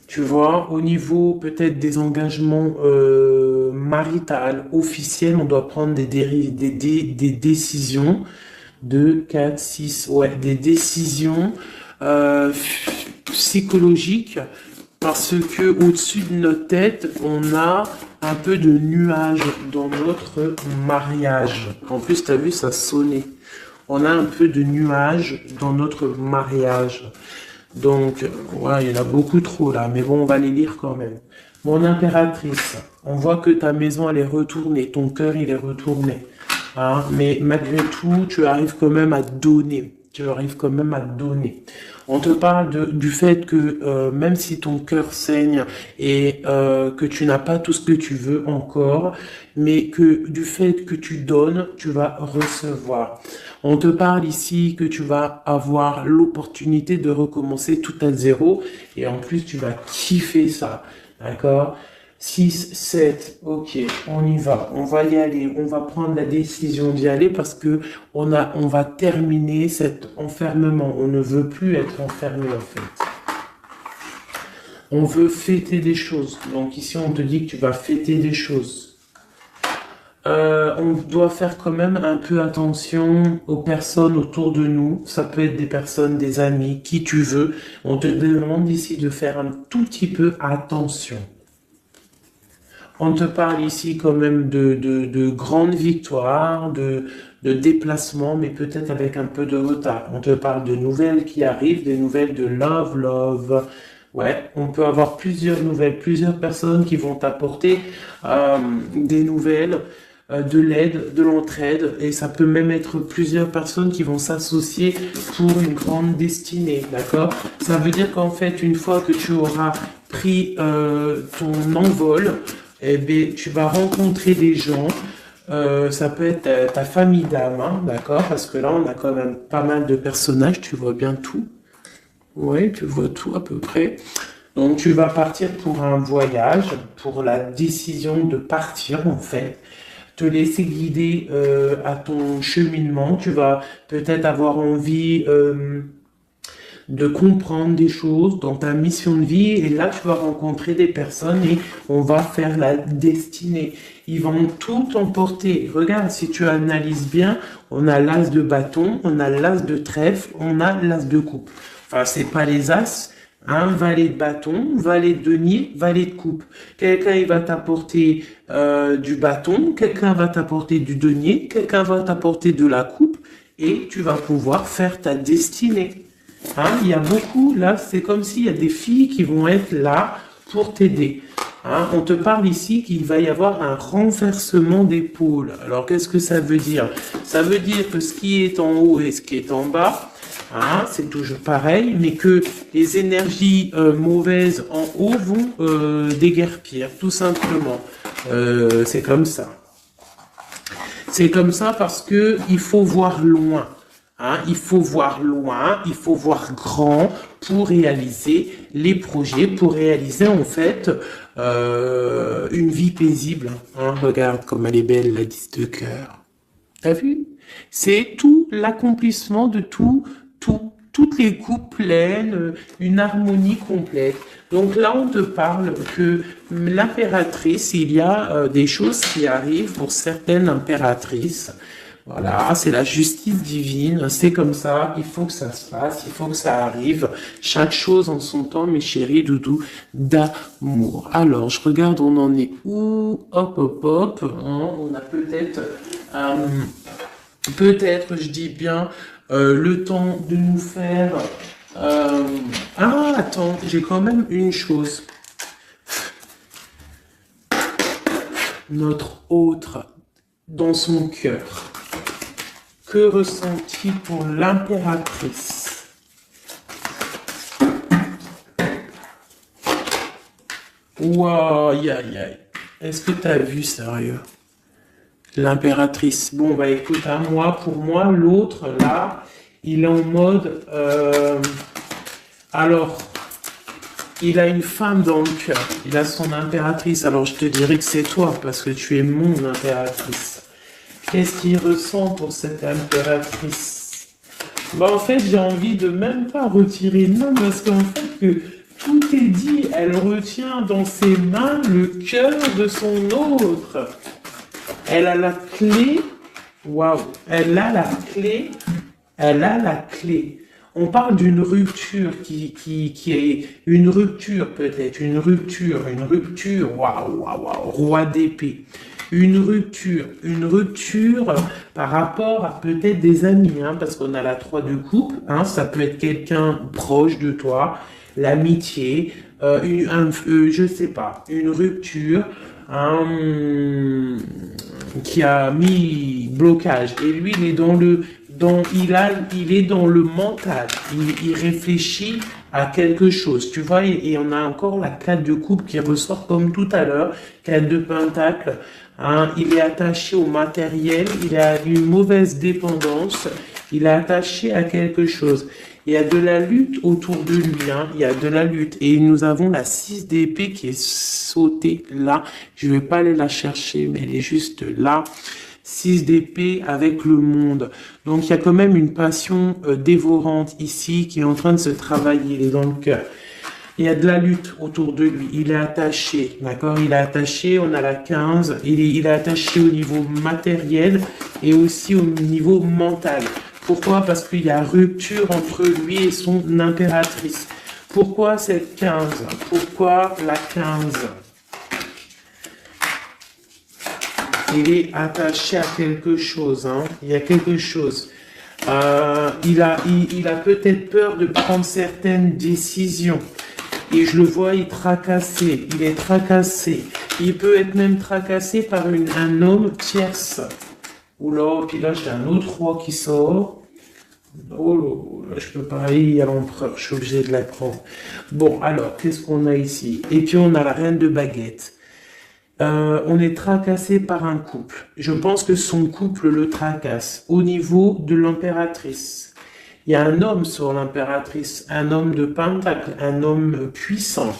S1: Tu vois, au niveau peut-être des engagements maritales, officiels, on doit prendre des décisions. 2, 4, 6, ouais, des décisions psychologiques parce que au-dessus de notre tête, on a un peu de nuages dans notre mariage. En plus, tu as vu, ça sonnait. On a un peu de nuages dans notre mariage. Donc, ouais, il y en a beaucoup trop là, mais bon, on va les lire quand même. Mon impératrice, on voit que ta maison, elle est retournée, ton cœur, il est retourné. Hein, mais malgré tout, tu arrives quand même à donner. Tu arrives quand même à donner. On te parle du fait que même si ton cœur saigne et que tu n'as pas tout ce que tu veux encore, mais que du fait que tu donnes, tu vas recevoir. On te parle ici que tu vas avoir l'opportunité de recommencer tout à zéro et en plus tu vas kiffer ça, d'accord? 6, 7, ok, on y va, on va y aller, on va prendre la décision d'y aller parce que on va terminer cet enfermement. On ne veut plus être enfermé en fait. On veut fêter des choses. Donc ici on te dit que tu vas fêter des choses. On doit faire quand même un peu attention aux personnes autour de nous. Ça peut être des personnes, des amis, qui tu veux. On te demande ici de faire un tout petit peu attention. On te parle ici quand même de grandes victoires, de déplacements, mais peut-être avec un peu de retard. On te parle de nouvelles qui arrivent, des nouvelles de love, love. Ouais, on peut avoir plusieurs nouvelles, plusieurs personnes qui vont t'apporter des nouvelles, de l'aide, de l'entraide, et ça peut même être plusieurs personnes qui vont s'associer pour une grande destinée, d'accord? Ça veut dire qu'en fait, une fois que tu auras pris ton envol, eh bien, tu vas rencontrer des gens. Ça peut être ta famille d'âme, hein, d'accord? Parce que là, on a quand même pas mal de personnages. Tu vois bien tout. Oui, tu vois tout à peu près. Donc, tu vas partir pour un voyage, pour la décision de partir, en fait. Te laisser guider à ton cheminement. Tu vas peut-être avoir envie de comprendre des choses dans ta mission de vie, et là tu vas rencontrer des personnes et on va faire la destinée. Ils vont tout emporter. Regarde, si tu analyses bien, on a l'as de bâton, on a l'as de trèfle, on a l'as de coupe. Enfin, c'est pas les as, un valet de bâton, valet de denier, valet de coupe. Quelqu'un il va t'apporter du bâton, quelqu'un va t'apporter du denier, quelqu'un va t'apporter de la coupe, et tu vas pouvoir faire ta destinée. Hein, il y a beaucoup, là, c'est comme s'il y a des filles qui vont être là pour t'aider. Hein, on te parle ici qu'il va y avoir un renversement d'épaule. Alors, qu'est-ce que ça veut dire? Ça veut dire que ce qui est en haut et ce qui est en bas, hein, c'est toujours pareil, mais que les énergies mauvaises en haut vont déguerpir, tout simplement. C'est comme ça. C'est comme ça parce que il faut voir loin. Hein, il faut voir loin, il faut voir grand pour réaliser les projets, pour réaliser en fait une vie paisible. Hein, regarde comme elle est belle, la 10 de cœur. T'as vu? C'est tout l'accomplissement de toutes les coupes pleines, une harmonie complète. Donc là, on te parle que l'impératrice, il y a des choses qui arrivent pour certaines impératrices. Voilà, c'est la justice divine, c'est comme ça, il faut que ça se passe, il faut que ça arrive. Chaque chose en son temps, mes chéris doudous, d'amour. Alors, je regarde, on en est où? Hop, hop, hop. Hein, on a peut-être, je dis bien, le temps de nous faire... Ah, attends, j'ai quand même une chose. Notre autre, dans son cœur. Que ressent-il pour l'impératrice? Waouh, aïe, aïe, aïe. Est-ce que tu as vu, sérieux? L'impératrice. Bon, bah écoute, hein, pour moi, l'autre, là, il est en mode... alors, il a une femme dans le cœur. Il a son impératrice. Alors, je te dirais que c'est toi, parce que tu es mon impératrice. Qu'est-ce qu'il ressent pour cette impératrice? Bah en fait, j'ai envie de même pas retirer non, parce qu'en fait, que tout est dit. Elle retient dans ses mains le cœur de son autre. Elle a la clé. Waouh! Elle a la clé. Elle a la clé. On parle d'une rupture qui est une rupture peut-être, une rupture, waouh, waouh, waouh, roi d'épée. Une rupture par rapport à peut-être des amis, hein, parce qu'on a la 3 de coupe, hein, ça peut être quelqu'un proche de toi, l'amitié, je sais pas, une rupture, qui a mis blocage. Et lui, il est il est dans le mental. Il réfléchit à quelque chose. Tu vois, et on a encore la 4 de coupe qui ressort comme tout à l'heure, 4 de pentacle. Hein, il est attaché au matériel, il a une mauvaise dépendance, il est attaché à quelque chose. Il y a de la lutte autour de lui, hein, il y a de la lutte. Et nous avons la 6 d'épée qui est sautée là. Je vais pas aller la chercher, mais elle est juste là. 6 d'épée avec le monde. Donc il y a quand même une passion dévorante ici qui est en train de se travailler, il est dans le cœur. Il y a de la lutte autour de lui. Il est attaché, d'accord? Il est attaché, on a la 15. Il est attaché au niveau matériel et aussi au niveau mental. Pourquoi? Parce qu'il y a rupture entre lui et son impératrice. Pourquoi cette 15? Pourquoi la 15? il est attaché à quelque chose, hein. Il y a quelque chose. Il a peut-être peur de prendre certaines décisions. Et je le vois, il est tracassé. Il peut être même tracassé par un homme tierce. Oula, puis là, j'ai un autre roi qui sort. Oh là, je peux pas aller à l'empereur, je suis obligé de la prendre. Bon, alors, qu'est-ce qu'on a ici? Et puis, on a la reine de baguette. On est tracassé par un couple. Je pense que son couple le tracasse. Au niveau de l'impératrice, il y a un homme sur l'impératrice, un homme de pentacle, un homme puissant.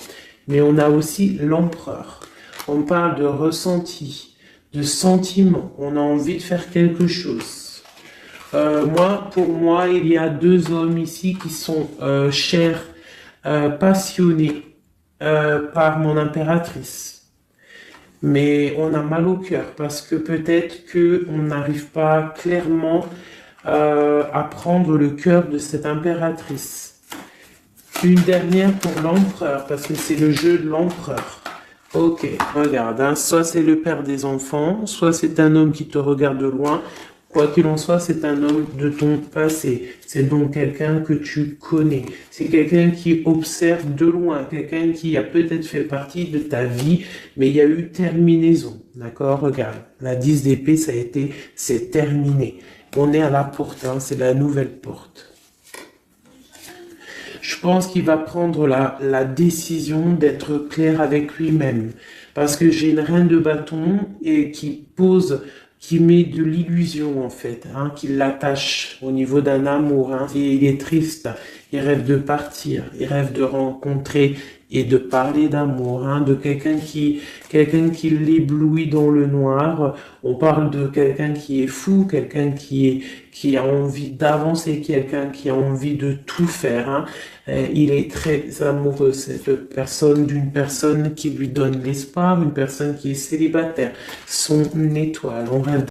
S1: Mais on a aussi l'empereur. On parle de ressenti, de sentiment. On a envie de faire quelque chose. Pour moi, il y a deux hommes ici qui sont chers, passionnés par mon impératrice. Mais on a mal au cœur parce que peut-être qu'on n'arrive pas clairement à prendre le cœur de cette impératrice. Une dernière pour l'empereur, parce que c'est le jeu de l'empereur. Ok, regarde, hein, soit c'est le père des enfants, soit c'est un homme qui te regarde de loin. Quoi qu'il en soit, c'est un homme de ton passé. C'est donc quelqu'un que tu connais. C'est quelqu'un qui observe de loin, quelqu'un qui a peut-être fait partie de ta vie, mais il y a eu terminaison. D'accord? Regarde, la 10 d'épée, c'est terminé. On est à la porte, hein, c'est la nouvelle porte. Je pense qu'il va prendre la décision d'être clair avec lui-même. Parce que j'ai une reine de bâton et qui met de l'illusion en fait, hein, qui l'attache au niveau d'un amour, hein, et il est triste, il rêve de partir, il rêve de rencontrer et de parler d'amour, hein, de quelqu'un qui l'éblouit dans le noir. On parle de quelqu'un qui est fou, quelqu'un qui a envie d'avancer, quelqu'un qui a envie de tout faire, hein. Il est très amoureux, d'une personne qui lui donne l'espoir, une personne qui est célibataire, son étoile. On rêve